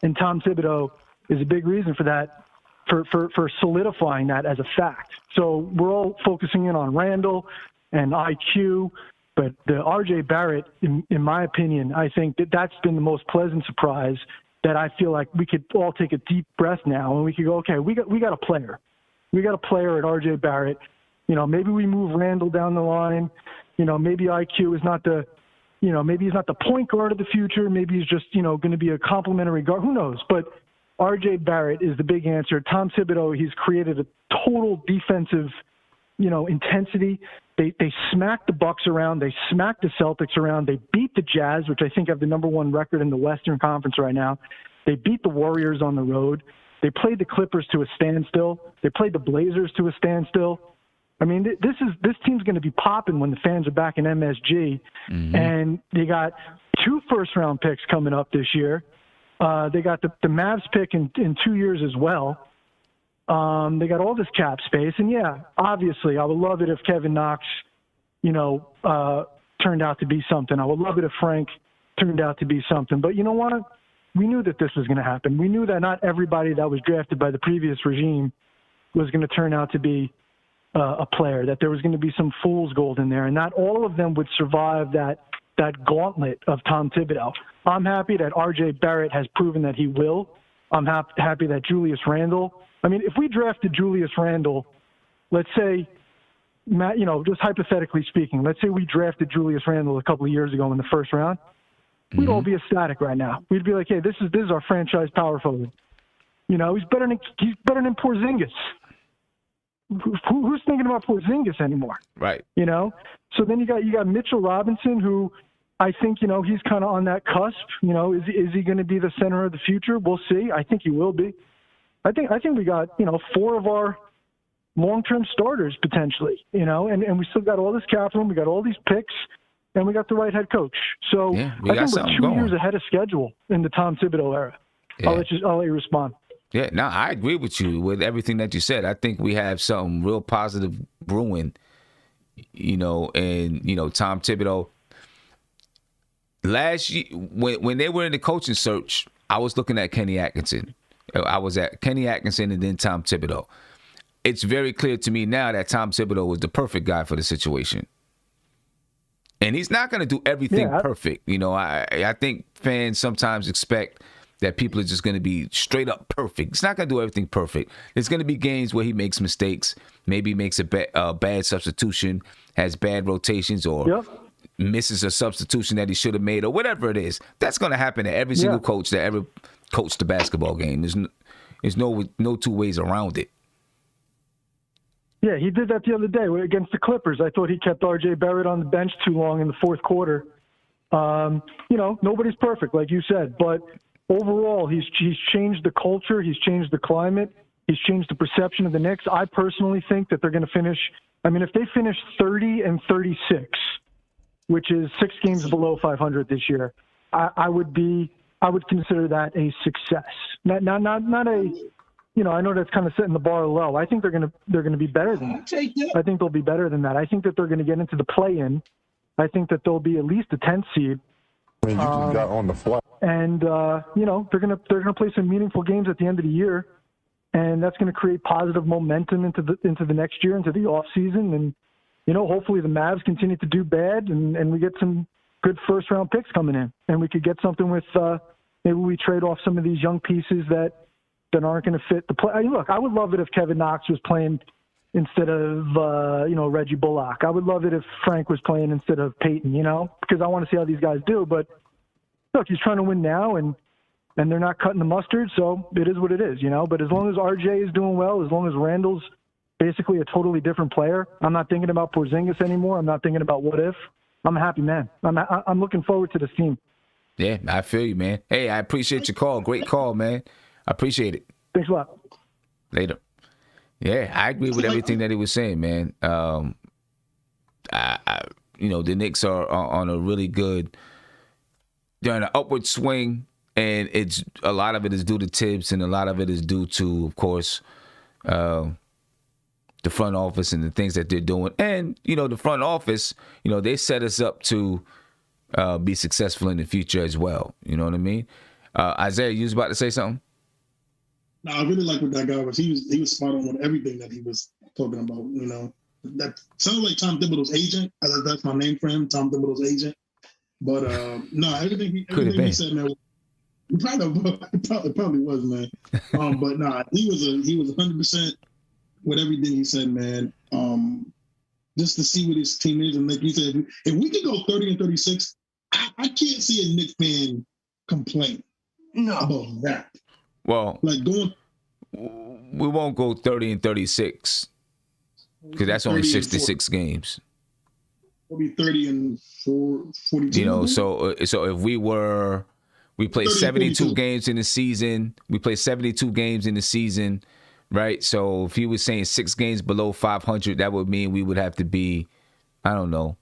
And Tom Thibodeau is a big reason for that. For solidifying that as a fact. So we're all focusing in on Randall and IQ, but the R.J. Barrett, in my opinion, I think that's been the most pleasant surprise that I feel like we could all take a deep breath now and we could go, okay, we got a player. We got a player at R.J. Barrett. Maybe we move Randall down the line. Maybe IQ is not the, maybe he's not the point guard of the future. Maybe he's just, going to be a complimentary guard. Who knows? But R.J. Barrett is the big answer. Tom Thibodeau, he's created a total defensive, intensity. They smacked the Bucks around. They smacked the Celtics around. They beat the Jazz, which I think have the #1 record in the Western Conference right now. They beat the Warriors on the road. They played the Clippers to a standstill. They played the Blazers to a standstill. I mean, this team's going to be popping when the fans are back in MSG. Mm-hmm. And they got 2 first-round picks coming up this year. They got the Mavs pick in 2 years as well. They got all this cap space. And, yeah, obviously, I would love it if Kevin Knox, turned out to be something. I would love it if Frank turned out to be something. But you know what? We knew that this was going to happen. We knew that not everybody that was drafted by the previous regime was going to turn out to be a player, that there was going to be some fool's gold in there, and not all of them would survive that gauntlet of Tom Thibodeau. I'm happy that R.J. Barrett has proven that he will. I'm happy that Julius Randle. I mean, if we drafted Julius Randle, let's say, Matt, just hypothetically speaking, let's say we drafted Julius Randle a couple of years ago in the first round, we'd all be ecstatic right now. We'd be like, hey, this is our franchise power forward. He's better than Porzingis. Who's thinking about Porzingis anymore? Right. So then you got Mitchell Robinson, who I think he's kind of on that cusp. Is he going to be the center of the future? We'll see. I think he will be. I think we got 4 of our long-term starters potentially. And we still got all this cap room. We got all these picks, and we got the right head coach. So yeah, I think we're 2 years ahead of schedule in the Tom Thibodeau era. Yeah. I'll let you respond. Yeah, no, I agree with you with everything that you said. I think we have something real positive brewing, and Tom Thibodeau. Last year, when they were in the coaching search, I was looking at Kenny Atkinson. I was at Kenny Atkinson and then Tom Thibodeau. It's very clear to me now that Tom Thibodeau was the perfect guy for the situation. And he's not going to do everything perfect. I think fans sometimes expect that people are just going to be straight up perfect. He's not going to do everything perfect. There's going to be games where he makes mistakes, maybe makes a bad substitution, has bad rotations, or misses a substitution that he should have made, or whatever it is. That's going to happen to every single coach that ever coached the basketball game. There's no two ways around it. Yeah, he did that the other day against the Clippers. I thought he kept R.J. Barrett on the bench too long in the fourth quarter. Nobody's perfect, like you said, but overall, he's changed the culture. He's changed the climate. He's changed the perception of the Knicks. I personally think that they're going to finish. I mean, if they finish 30-36, which is 6 games below 500 this year, I would consider that a success. Not a. I know that's kind of setting the bar low. I think they're going to be better than that. I think they'll be better than that. I think that they're going to get into the play-in. I think that they'll be at least a 10th seed. I mean, you just got on the fly. And they're gonna play some meaningful games at the end of the year, and that's gonna create positive momentum into the next year, into the off season, and hopefully the Mavs continue to do bad, and we get some good first round picks coming in, and we could get something with maybe we trade off some of these young pieces that aren't going to fit the play. Look, I would love it if Kevin Knox was playing instead of Reggie Bullock. I would love it if Frank was playing instead of Peyton, because I want to see how these guys do. But look, he's trying to win now, and they're not cutting the mustard, so it is what it is, But as long as RJ is doing well, as long as Randall's basically a totally different player, I'm not thinking about Porzingis anymore. I'm not thinking about what if. I'm a happy man. I'm looking forward to this team. Yeah, I feel you, man. Hey, I appreciate your call. Great call, man. I appreciate it. Thanks a lot. Later. Yeah, I agree with everything that he was saying, man. The Knicks are on a really good, they're on an upward swing, and it's a lot of it is due to Tibbs, and a lot of it is due to, of course, the front office and the things that they're doing. And, the front office, they set us up to be successful in the future as well. You know what I mean? Isaiah, you was about to say something? No, I really like what that guy was. He was spot on with everything that he was talking about. That sounds like Tom Thibodeau's agent. That's my name for him, Tom Thibodeau's agent. But no, everything he said, man, it probably was, man. But nah, he was 100% with everything he said, man. Just to see what his team is, and like you said, if we could go 30-36, I can't see a Knicks fan complain about that. Well, we won't go 30-36 because that's only 66 games. We'll be 30-42. So if we play 72 games in the season. We play 72 games in the season, right? So if he was saying 6 games below 500, that would mean we would have to be, I don't know.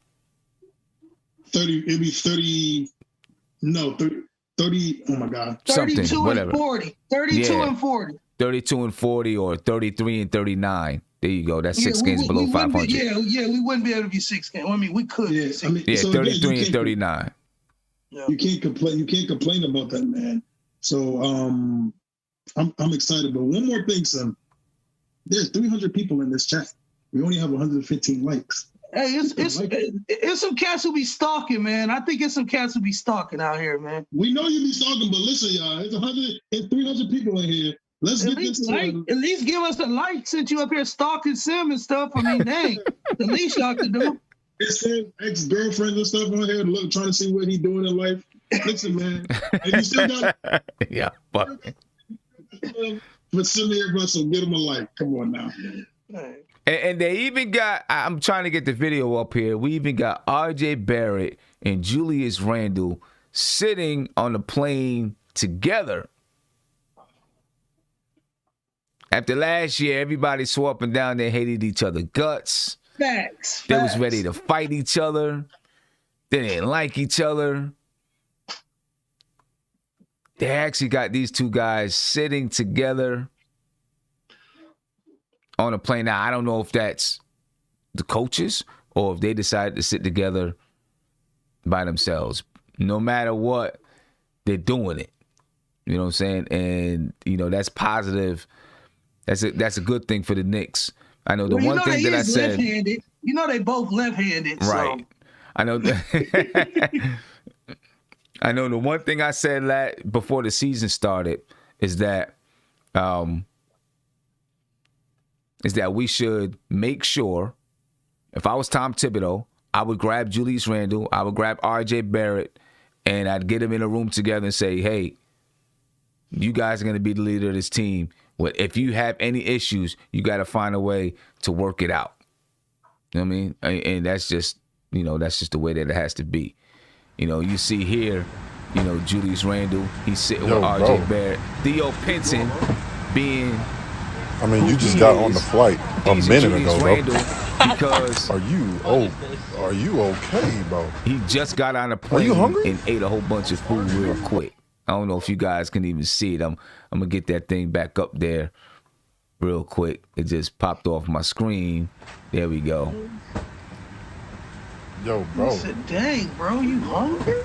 30. It'd be 30. No, 30. Oh my God. 32 whatever. and 40. 32 and 40. 32 and 40 or 33 and 39. There you go. That's 6 games below we wouldn't 500. we wouldn't be able to be 6 games. I mean, we could. Yeah, I mean, Yeah, so 33 again, and 39. You can't complain. You can't complain about that, man. So I'm excited. But one more thing, son. There's 300 people in this chat. We only have 115 likes. Hey, it's some cats who be stalking, man. I think it's some cats who be stalking out here, man. We know you be stalking, but listen, y'all, it's 300 people in here. Let's get this to at least give us a like since you up here stalking Sim and stuff. I mean, dang, the least y'all can do. It's his ex-girlfriends and stuff on here trying to see what he's doing in life. Listen, man. And you still got yeah, fuck. But Samir Russell, get him a like. Come on now. And they even got, I'm trying to get the video up here. We even got RJ Barrett and Julius Randle sitting on the plane together. After last year, everybody swore up and down they hated each other guts. Facts. They was ready to fight each other. They didn't like each other. They actually got these two guys sitting together on a plane. Now, I don't know if that's the coaches or if they decided to sit together by themselves. No matter what, they're doing it. You know what I'm saying? And, you know, that's positive. That's a good thing for the Knicks. I know the one thing that I said. Left-handed. You know they both left-handed. Right. So. I know that. I know the one thing I said before the season started is that we should make sure, if I was Tom Thibodeau, I would grab Julius Randle, I would grab RJ Barrett, and I'd get them in a room together and say, hey, you guys are going to be the leader of this team. Well, if you have any issues, you got to find a way to work it out. You know what I mean? And that's just, you know, that's just the way that it has to be. You know, you see here, you know, Julius Randle, he's sitting with RJ Barrett. Theo Pinson being... I mean, you just got on the flight a minute ago, bro. Because are you okay, bro? He just got on a plane. Are you hungry? And ate a whole bunch of food real quick. I don't know if you guys can even see it. I'm gonna get that thing back up there real quick. It just popped off my screen. There we go. Yo, bro. I said, dang, bro, you hungry?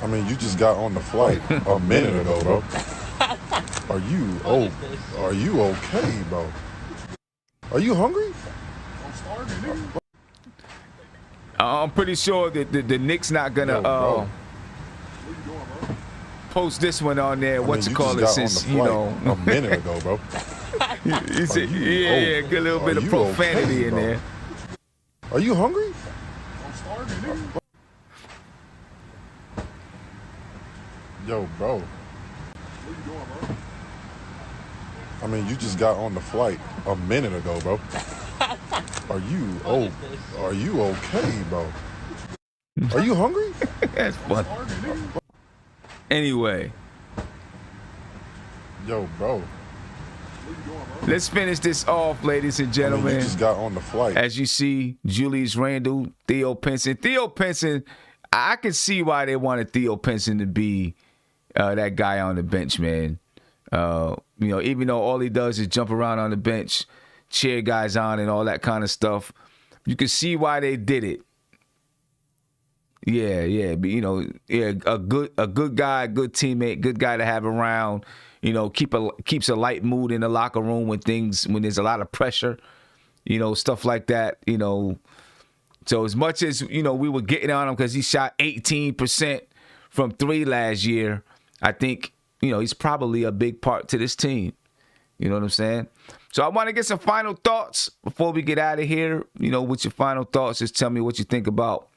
I mean, you just got on the flight a minute ago, bro. Are you okay, bro? Are you hungry? I'm pretty sure that the Knicks not gonna post this one on there. What's it called? Since you know a minute ago, bro. He said, yeah, get a little bit of profanity in there. Are you hungry? Yo, bro. I mean, you just got on the flight a minute ago, bro. Are you okay, bro? Are you hungry? That's funny. Anyway. Yo, bro. Let's finish this off, ladies and gentlemen. I mean, you just got on the flight. As you see, Julius Randle, Theo Pinson. Theo Pinson, I can see why they wanted Theo Pinson to be that guy on the bench, man. You know, even though all he does is jump around on the bench, cheer guys on and all that kind of stuff, you can see why they did it. Yeah, but, you know, a good guy, a good teammate, good guy to have around. You know, keeps a light mood in the locker room when there's a lot of pressure, you know, stuff like that, you know. So as much as, you know, we were getting on him because he shot 18% from 3 last year, I think, you know, he's probably a big part to this team. You know what I'm saying? So I want to get some final thoughts before we get out of here. You know, what's your final thoughts? Just tell me what you think about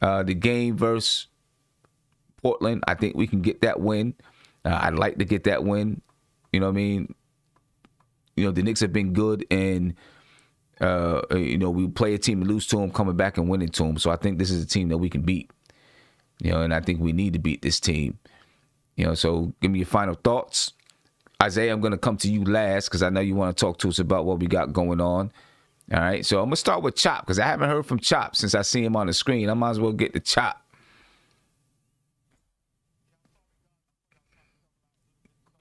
the game versus Portland. I think we can get that win. I'd like to get that win. You know what I mean? You know, the Knicks have been good, and, you know, we play a team and lose to them, coming back and winning to them. So I think this is a team that we can beat. You know, and I think we need to beat this team. You know, so give me your final thoughts. Isaiah, I'm going to come to you last because I know you want to talk to us about what we got going on. All right, so I'm going to start with Chop because I haven't heard from Chop since I see him on the screen. I might as well get the Chop.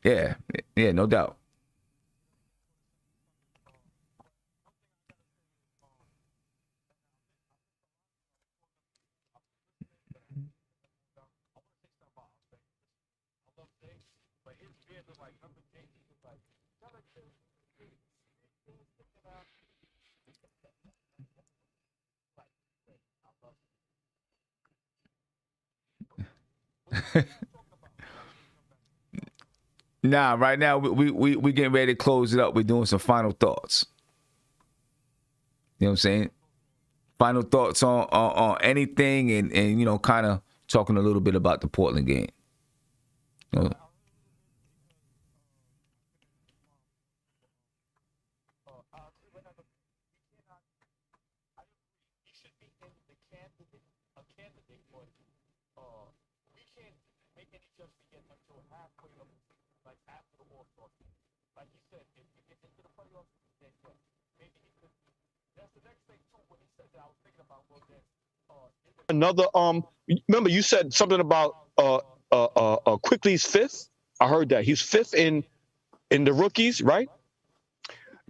Yeah, no doubt. Nah, right now we getting ready to close it up. We're doing some final thoughts. You know what I'm saying? Final thoughts on anything, and you know, kind of talking a little bit about the Portland game. You know? Another remember you said something about Quickly's fifth. I heard that he's fifth in the rookies, right?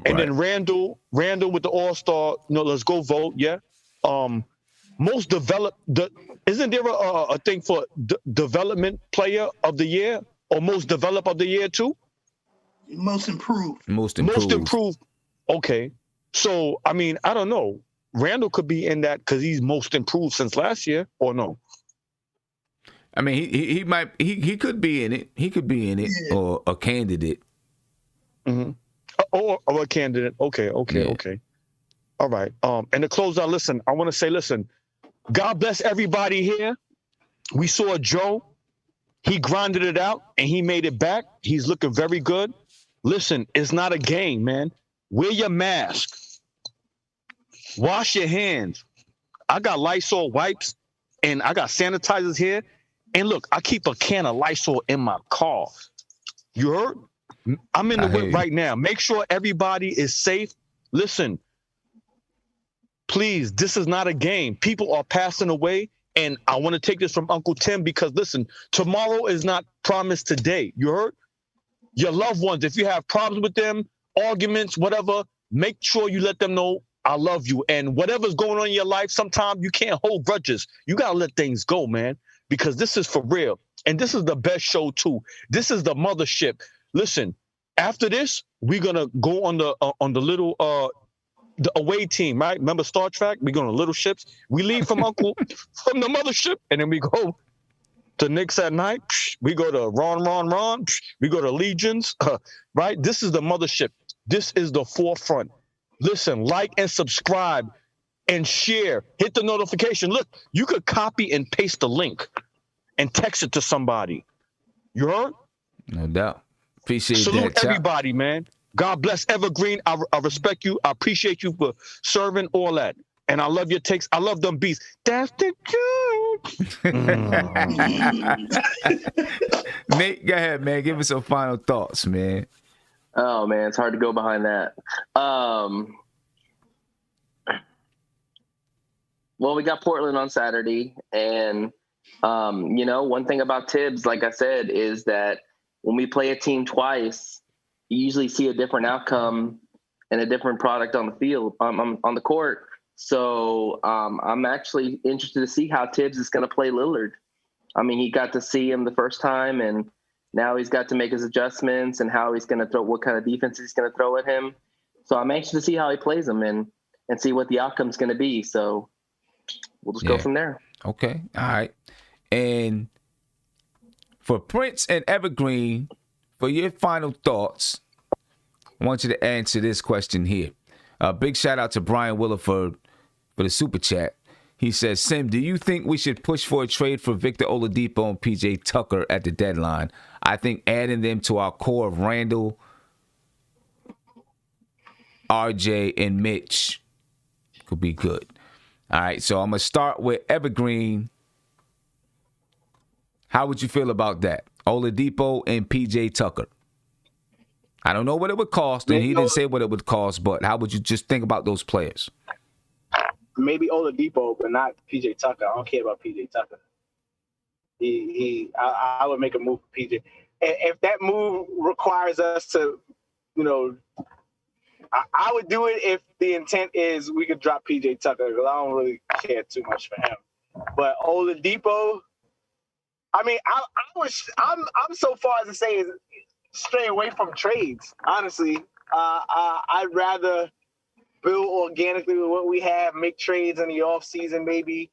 And Right. then Randall with the All-Star. No, let's go vote. Yeah. Most developed. Isn't there a thing for development player of the year or most developed of the year too? Most improved. Most Most improved. improved. Okay. So I mean, I don't know. Randall could be in that because he's most improved since last year, or no? I mean, he might he could be in it. He could be in it, Yeah. or a candidate. Mm-hmm. Or a candidate. Okay. All right. And to close out, listen, I want to say, listen, God bless everybody here. We saw Joe. He grinded it out and he made it back. He's looking very good. Listen, it's not a game, man. Wear your mask. Wash your hands. I got Lysol wipes and I got sanitizers here. And look, I keep a can of Lysol in my car. You heard? I'm in the whip right now. Make sure everybody is safe. Listen, please, this is not a game. People are passing away. And I want to take this from Uncle Tim because, listen, tomorrow is not promised today. You heard? Your loved ones, if you have problems with them, arguments, whatever, make sure you let them know I love you. And whatever's going on in your life, sometimes you can't hold grudges. You got to let things go, man, because this is for real. And this is the best show, too. This is the mothership. Listen, after this, we're going to go on the little the away team, right? Remember Star Trek? We go on little ships. We leave from from the mothership, and then we go to Knicks at night. We go to Ron. We go to Legions, right? This is the mothership. This is the forefront. Listen, like and subscribe and share. Hit the notification. Look, you could copy and paste the link and text it to somebody. You heard? No doubt. Appreciate Salute that. everybody, man. God bless Evergreen. I respect you. I appreciate you for serving all that. And I love your takes. I love them beats. That's the truth. Nate, go ahead, man. Give us some final thoughts, man. Oh man, it's hard to go behind that. Well, we got Portland on Saturday, and you know, one thing about Tibbs, like I said, is that when we play a team twice, you usually see a different outcome and a different product on the field, on the court. So I'm actually interested to see how Tibbs is going to play Lillard. I mean, he got to see him the first time, and now he's got to make his adjustments and how he's going to throw, what kind of defense he's going to throw at him. So I'm anxious to see how he plays him and see what the outcome's going to be. So we'll just go from there. Okay. All right. And for Prince and Evergreen, for your final thoughts, I want you to answer this question here. Big shout out to Brian Williford for the super chat. He says, Sim, do you think we should push for a trade for Victor Oladipo and PJ Tucker at the deadline? I think adding them to our core of Randall, RJ, and Mitch could be good. All right, so I'm going to start with Evergreen. How would you feel about that? Oladipo and PJ Tucker. I don't know what it would cost, and he didn't say what it would cost, but how would you just think about those players? Maybe Oladipo, but not PJ Tucker. I don't care about PJ Tucker. I would make a move for PJ. if that move requires us to, I would do it if the intent is we could drop PJ Tucker, because I don't really care too much for him. But Oladipo, I mean, I'm so far as to say is stray away from trades. Honestly, I'd rather build organically with what we have, make trades in the off season, maybe.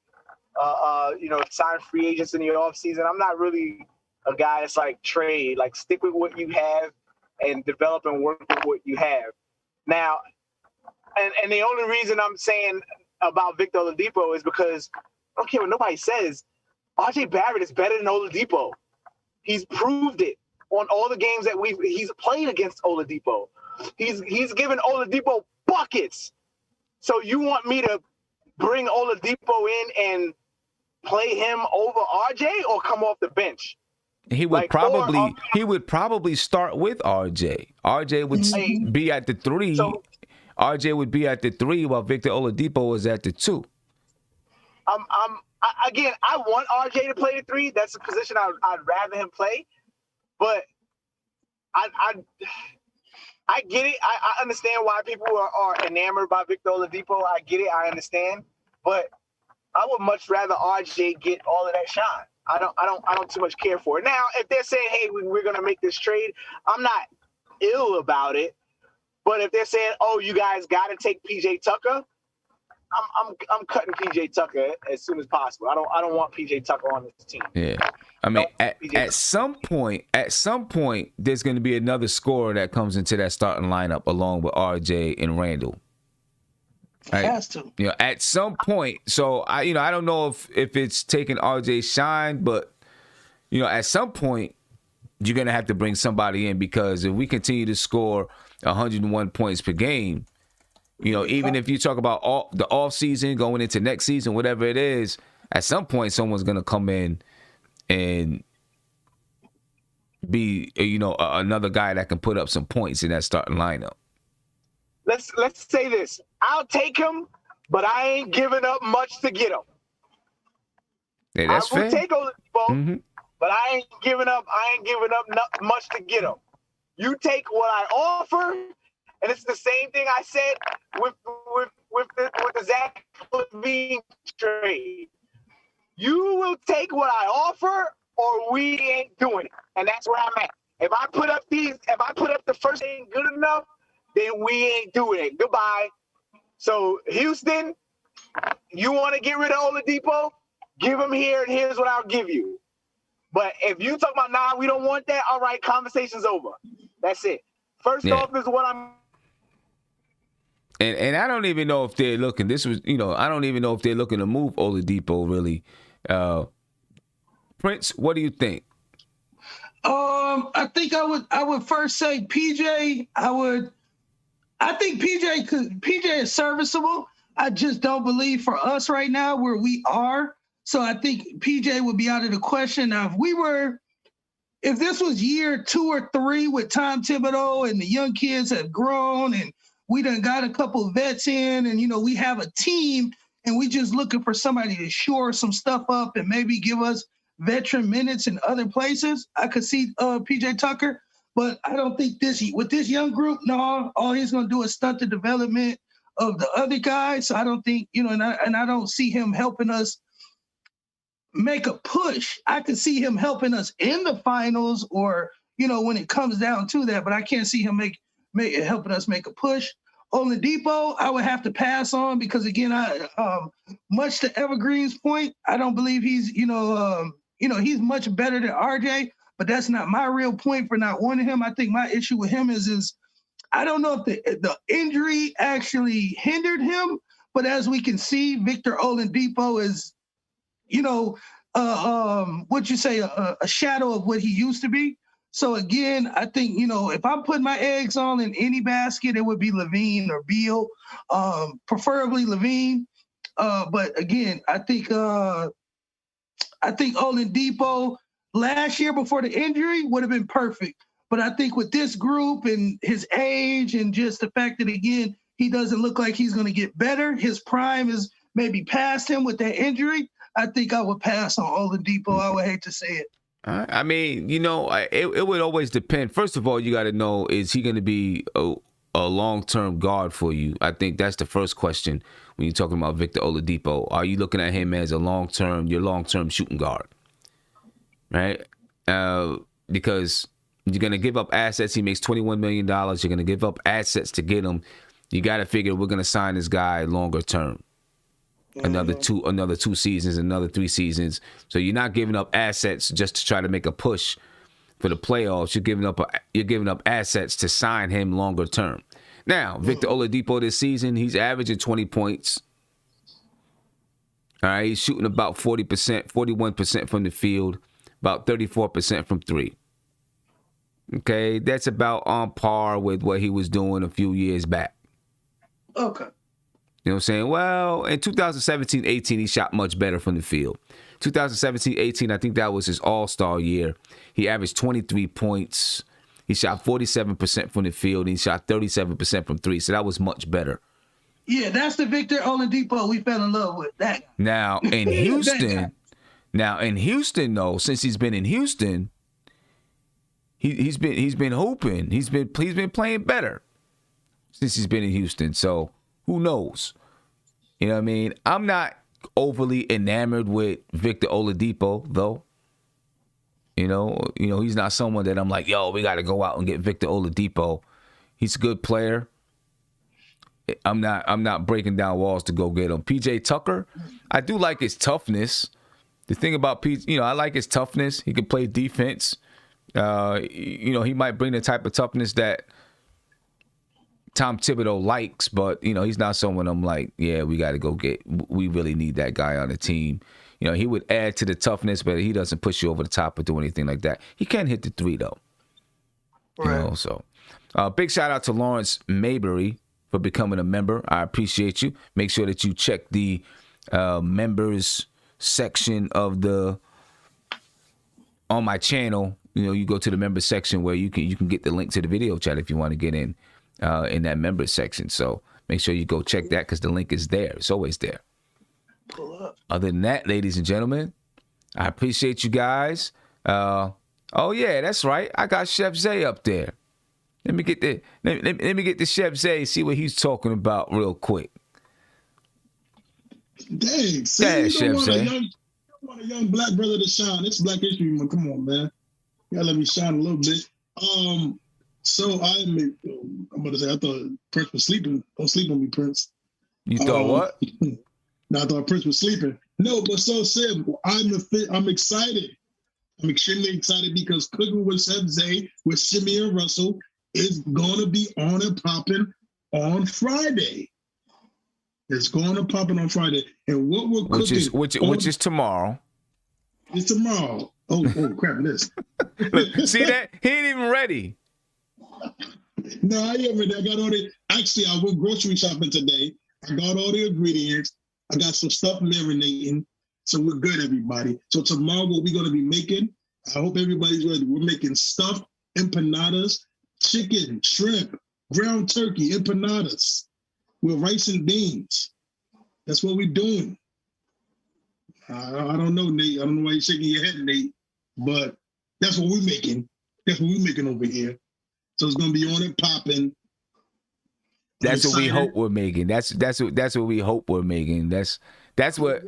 Sign free agents in the off season. I'm not really a guy that's like trade. Like, stick with what you have and develop and work with what you have. Now, and the only reason I'm saying about Victor Oladipo is because I don't care what nobody says. RJ Barrett is better than Oladipo. He's proved it on all the games that he's played against Oladipo. He's given Oladipo buckets. So you want me to bring Oladipo in and play him over RJ, or come off the bench? He would probably start with RJ. RJ would be at the 3. So, RJ would be at the 3 while Victor Oladipo was at the 2. Again, I want RJ to play the 3. That's a position I'd rather him play. But I get it. I understand why people are enamored by Victor Oladipo. I get it. I understand. But I would much rather RJ get all of that shine. I don't too much care for it. Now, if they're saying, hey, we're gonna make this trade, I'm not ill about it. But if they're saying, oh, you guys gotta take PJ Tucker, I'm cutting PJ Tucker as soon as possible. I don't want PJ Tucker on this team. Yeah. I mean, at some point, there's going to be another scorer that comes into that starting lineup along with RJ and Randall. Right? Has to. At some point. So I don't know if it's taking RJ's shine, but at some point you're going to have to bring somebody in, because if we continue to score 101 points per game, even if you talk about the off season going into next season, whatever it is, at some point someone's going to come in and be another guy that can put up some points in that starting lineup. Let's say this. I'll take him, but I ain't giving up much to get him. Yeah, that's fair. I will take Oladipo, but I ain't giving up much to get him. You take what I offer, and it's the same thing I said with the Zach LaVine trade. You will take what I offer, or we ain't doing it, and that's where I'm at. If I put up the first ain't good enough, then we ain't doing it. Goodbye. So Houston, you want to get rid of Oladipo? Give him here, and here's what I'll give you. But if you talk about, nah, we don't want that, all right, conversation's over. That's it. First off is what I'm. And I don't even know if they're looking. I don't even know if they're looking to move Oladipo really. Prince, what do you think? I think I would first say PJ. I think PJ is serviceable. I just don't believe for us right now where we are. So I think PJ would be out of the question. Now, if this was year 2 or 3 with Tom Thibodeau and the young kids have grown and we done got a couple of vets in, and we have a team, and we just looking for somebody to shore some stuff up and maybe give us veteran minutes in other places, I could see PJ Tucker. But I don't think with this young group, no, all he's going to do is stunt the development of the other guys. So I don't think, and I don't see him helping us make a push. I could see him helping us in the finals, or, when it comes down to that, but I can't see him helping us make a push. Oladipo, I would have to pass on, because again, much to Evergreen's point, I don't believe he's, he's much better than RJ, but that's not my real point for not wanting him. I think my issue with him is I don't know if the injury actually hindered him, but as we can see, Victor Oladipo is, a shadow of what he used to be. So again, I think, if I'm putting my eggs all in any basket, it would be LaVine or Beal, preferably LaVine. But again, I think Oladipo last year before the injury would have been perfect. But I think with this group and his age and just the fact that, again, he doesn't look like he's going to get better, his prime is maybe past him with that injury, I think I would pass on Oladipo. I would hate to say it. I mean, it would always depend. First of all, you got to know, is he going to be a long-term guard for you? I think that's the first question when you're talking about Victor Oladipo. Are you looking at him as your long-term shooting guard? Right? Because you're going to give up assets. He makes $21 million. You're going to give up assets to get him. You got to figure we're going to sign this guy longer term. Another two seasons, another 3 seasons. So you're not giving up assets just to try to make a push for the playoffs. You're giving up assets to sign him longer term. Now, Victor Oladipo this season, he's averaging 20 points. All right, he's shooting about 40%, 41% from the field, about 34% from 3. Okay, that's about on par with what he was doing a few years back. Okay. You know what I'm saying? Well, in 2017-18, he shot much better from the field. 2017-18, I think that was his all-star year. He averaged 23 points. He shot 47% from the field. And he shot 37% from 3. So that was much better. Yeah, that's the Victor Oladipo we fell in love with. That. Now, in Houston, though, since he's been in Houston, he's been hooping. He's been playing better since he's been in Houston. So who knows? You know what I mean? I'm not overly enamored with Victor Oladipo, though. You know, he's not someone that I'm like, yo, we got to go out and get Victor Oladipo. He's a good player. I'm not breaking down walls to go get him. PJ Tucker, I do like his toughness. The thing about I like his toughness. He can play defense. He might bring the type of toughness that Tom Thibodeau likes, but he's not someone I'm like, yeah, we got to go get. We really need that guy on the team. He would add to the toughness, but he doesn't push you over the top or do anything like that. He can hit the 3 though. Right. So big shout out to Lawrence Mayberry for becoming a member. I appreciate you. Make sure that you check the members section on my channel. You go to the members section where you can get the link to the video chat if you want to get in that members section. So make sure you go check that because the link is there. It's always there. Pull up. Other than that, ladies and gentlemen, I appreciate you guys. Oh yeah, that's right. I got Chef Zay up there. Let me get the Chef Zay, see what he's talking about real quick. Dang, see, yeah, you Chef don't Zay. want a young black brother to shine. It's Black History Month. Come on, man. You gotta let me shine a little bit. So I'm about to say, I thought Prince was sleeping. Don't sleep on me, Prince. You thought what? No, I thought Prince was sleeping. No, but so said, I'm excited. I'm extremely excited because Cooking with Chef Zay with Shimmy and Russell is going to be on and popping on Friday. It's going to popping on Friday. And what we're cooking... Which is tomorrow. It's tomorrow. Oh, crap, it is. Look, see that? He ain't even ready. No, I am ready. I got all the... Actually, I went grocery shopping today. I got all the ingredients. I got some stuff marinating. So we're good, everybody. So tomorrow, what we're going to be making, I hope everybody's ready. We're making stuffed empanadas, chicken, shrimp, ground turkey, empanadas with rice and beans. That's what we're doing. I don't know, Nate. I don't know why you're shaking your head, Nate. But that's what we're making. That's what we're making over here. So it's going to be on and popping. That's what we hope we're making. That's what we hope we're making. That's what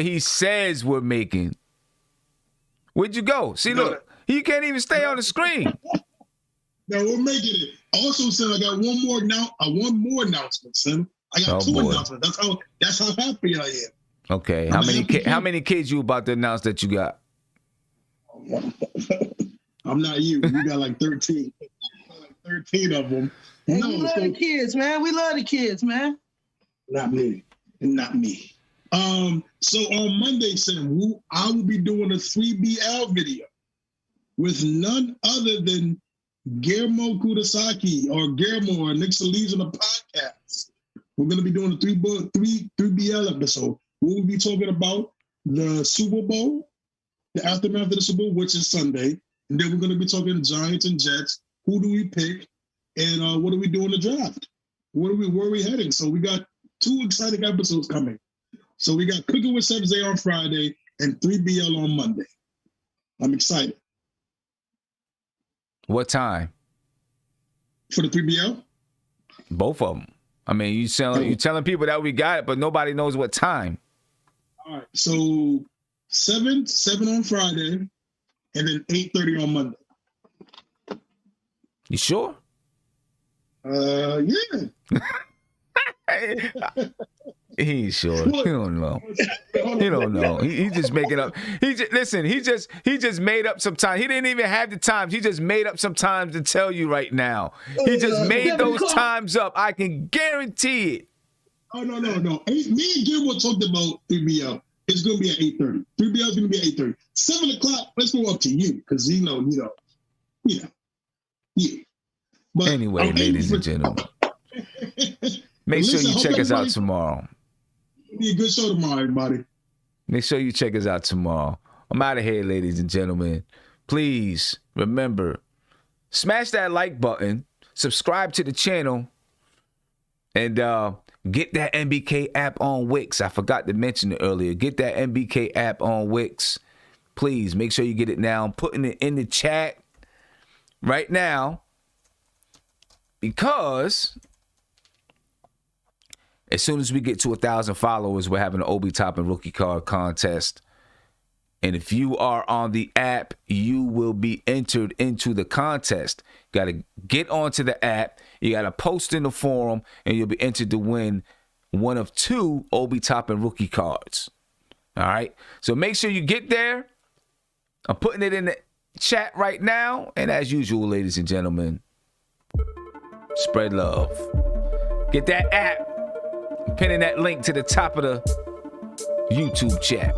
he says we're making. Where'd you go? See, look, you can't even stay on the screen. No, we're making it. Also, Sam, I got one more announcement, Sam. I got two announcements. That's how happy I am. Okay. How many kids you about to announce that you got? I'm not you. You got like 13. 13 of them. Hey, we love the kids, man. We love the kids, man. Not me. So on Monday, Sam, I will be doing a 3BL video with none other than Guillermo Kudasaki or Guillermo or Nick Solis on the podcast. We're going to be doing a 3BL episode. We'll be talking about the Super Bowl, the aftermath of the Super Bowl, which is Sunday. And then we're going to be talking Giants and Jets. Who do we pick? And what do we do in the draft? Where are we heading? So we got 2 exciting episodes coming. So we got Cooking with Chef Zay on Friday and 3BL on Monday. I'm excited. What time? For the 3BL? Both of them. I mean, you telling people that we got it, but nobody knows what time. All right. So 7 on Friday, and then 8:30 on Monday. You sure? Yeah. He ain't sure. He don't know. He don't know. He just making up. He just made up some time. He didn't even have the times. He just made up some times to tell you right now. He just made those times up. I can guarantee it. Oh no. Me and Gilmore talked about 3BL. It's gonna be at 8:30. 3BL is gonna be at 8:30. 7 o'clock. Let's go up to you because yeah. But anyway, ladies and gentlemen, make sure you check us out tomorrow. It'll be a good show tomorrow, everybody. Make sure you check us out tomorrow. I'm out of here, ladies and gentlemen. Please remember, smash that like button, subscribe to the channel, and get that MBK app on Wix. I forgot to mention it earlier. Get that MBK app on Wix. Please make sure you get it now. I'm putting it in the chat right now because as soon as we get to 1,000 followers, we're having an Obi Toppin rookie card contest. And if you are on the app, you will be entered into the contest. You got to get onto the app. You got to post in the forum, and you'll be entered to win one of 2 Obi Toppin rookie cards. All right? So make sure you get there. I'm putting it in the chat right now. And as usual, ladies and gentlemen, spread love. Get that app. I'm pinning that link to the top of the YouTube chat.